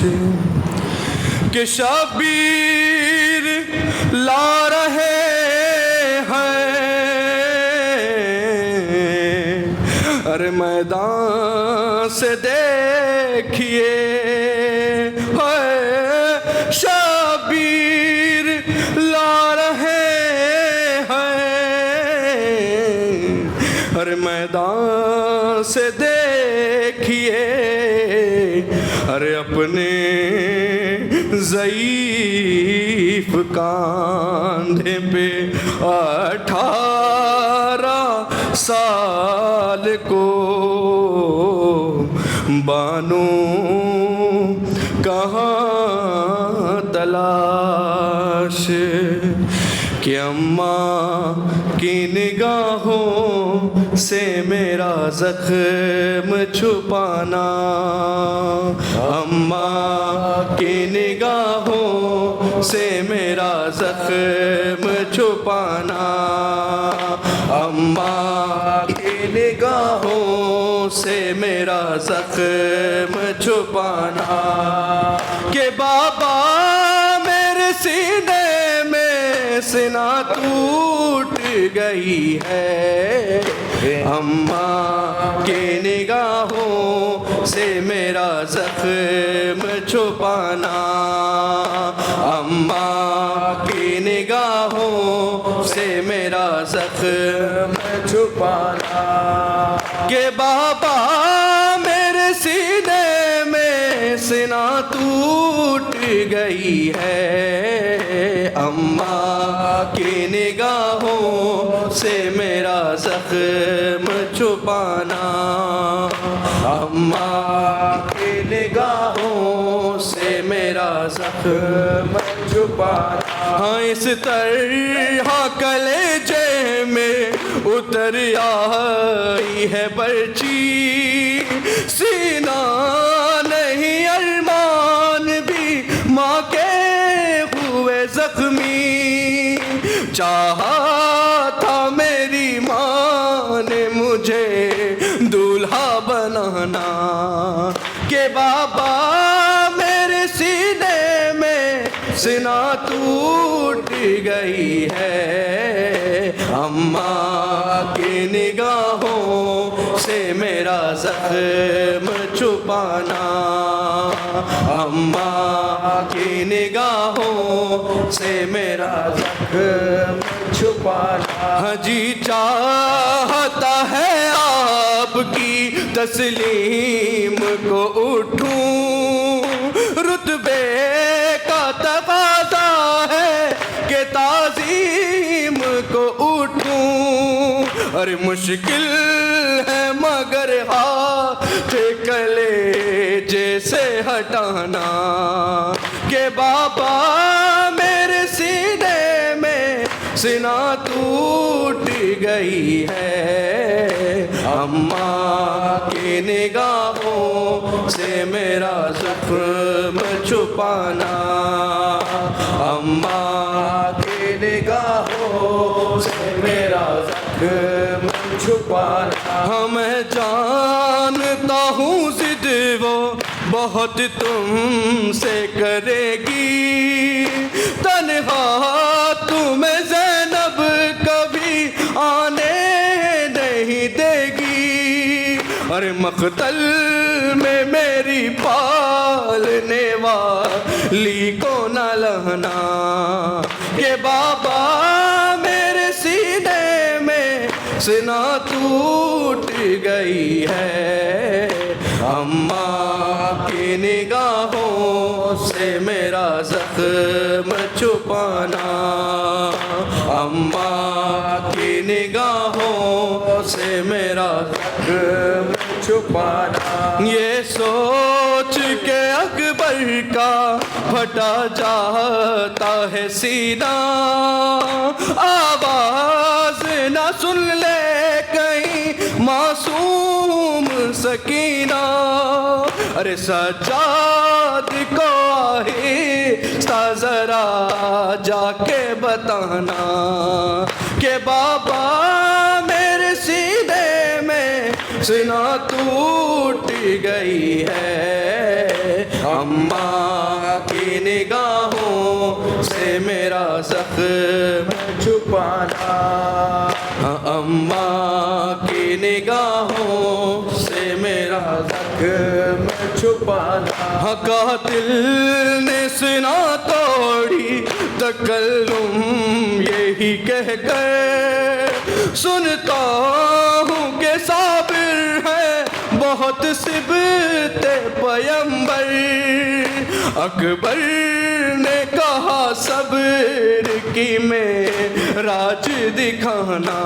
کہ شبیر لا رہے ہیں ہر میدان سے دیکھیے. شبیر لا رہے ہیں ہر میدان سے دیکھیے. ارے اپنے ضعیف کاندھے پہ 18 سال کو بانو کہاں تلاش کہ اماں کی نگاہوں سے میرا زخم چھپانا. اماں کی نگاہوں سے میرا زخم چھپانا. اماں کی نگاہوں سے میرا زخم چھپانا. کہ بابا میرے سینے میں سنا ٹوٹ گئی ہے. اماں کی نگاہوں سے میرا زخم چھپانا. اماں کی نگاہوں سے میرا زخم چھپانا. کہ بابا میرے سینے میں سنا ٹوٹ گئی ہے. اماں کی نگاہوں سے میرا زخم چھپانا. اماں کی نگاہوں سے میرا زخم چھپانا. ہاں اس طرح کلیجے میں اتر آئی ہے برچی. سینہ نہیں ارمان بھی ماں کے ہوئے زخمی. چاہا تھا میری ماں نے مجھے دولہا بنانا. کہ بابا میرے سینے میں سنا ٹوٹ گئی ہے. اماں کی نگاہوں سے میرا زخم چھپانا. اماں کی نگاہوں سے میرا زخم چھپانا. ہاں جی چاہتا ہے آپ کی تسلیم کو اٹھوں. رتبے کا تقاضا ہے کہ تعظیم کو اٹھوں. ارے مشکل ہے مگر ہاتھ کلیجے سے ہٹانا. کہ بابا میرے سینے میں سنا ٹوٹ گئی ہے. اماں کی نگاہوں سے میرا چھپانا اماں کی نگاہوں سے میرا زخم چھپانا میں جانتا ہوں ضد وہ بہت تم سے کرے گی تنہا تمہیں زینب کبھی آنے نہیں دے گی اور مقتل میں میری پالنے والی کو نہ لہنا کہ بابا میرے سینے میں سنا ٹوٹ گئی ہے اماں کی نگاہوں سے میرا زخم چھپانا اماں کی نگاہوں سے میرا زخم چھپانا یہ سوچ کے اکبر کا پھٹا جاتا ہے سینہ آواز نہ سن لے کہیں معصوم سکینہ ارے سجاد کو آہستہ ذرا جا کے بتانا کہ بابا میرے سینے میں سنا ٹوٹ گئی ہے اماں کی نگاہوں سے میرا زخم چھپانا اماں کی نگاہوں سے میرا زخم چھپانا قاتل نے سنا توڑی تکلم یہی کہہ کر سنتا ہوں کہ صابر ہے بہت صبت پیمبر اکبر نے کہا صبر کی معراج دکھانا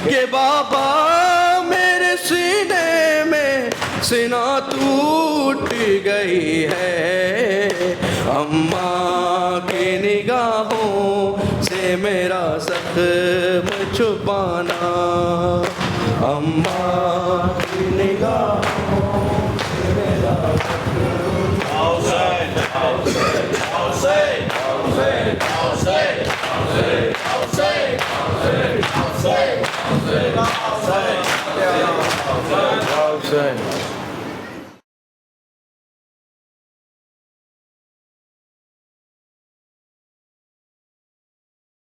کہ بابا میرے سینے میں سنا ٹوٹ گئی ہے اماں کی نگاہوں سے میرا زخم چھپانا اماں کی نگاہوں سے میرا زخم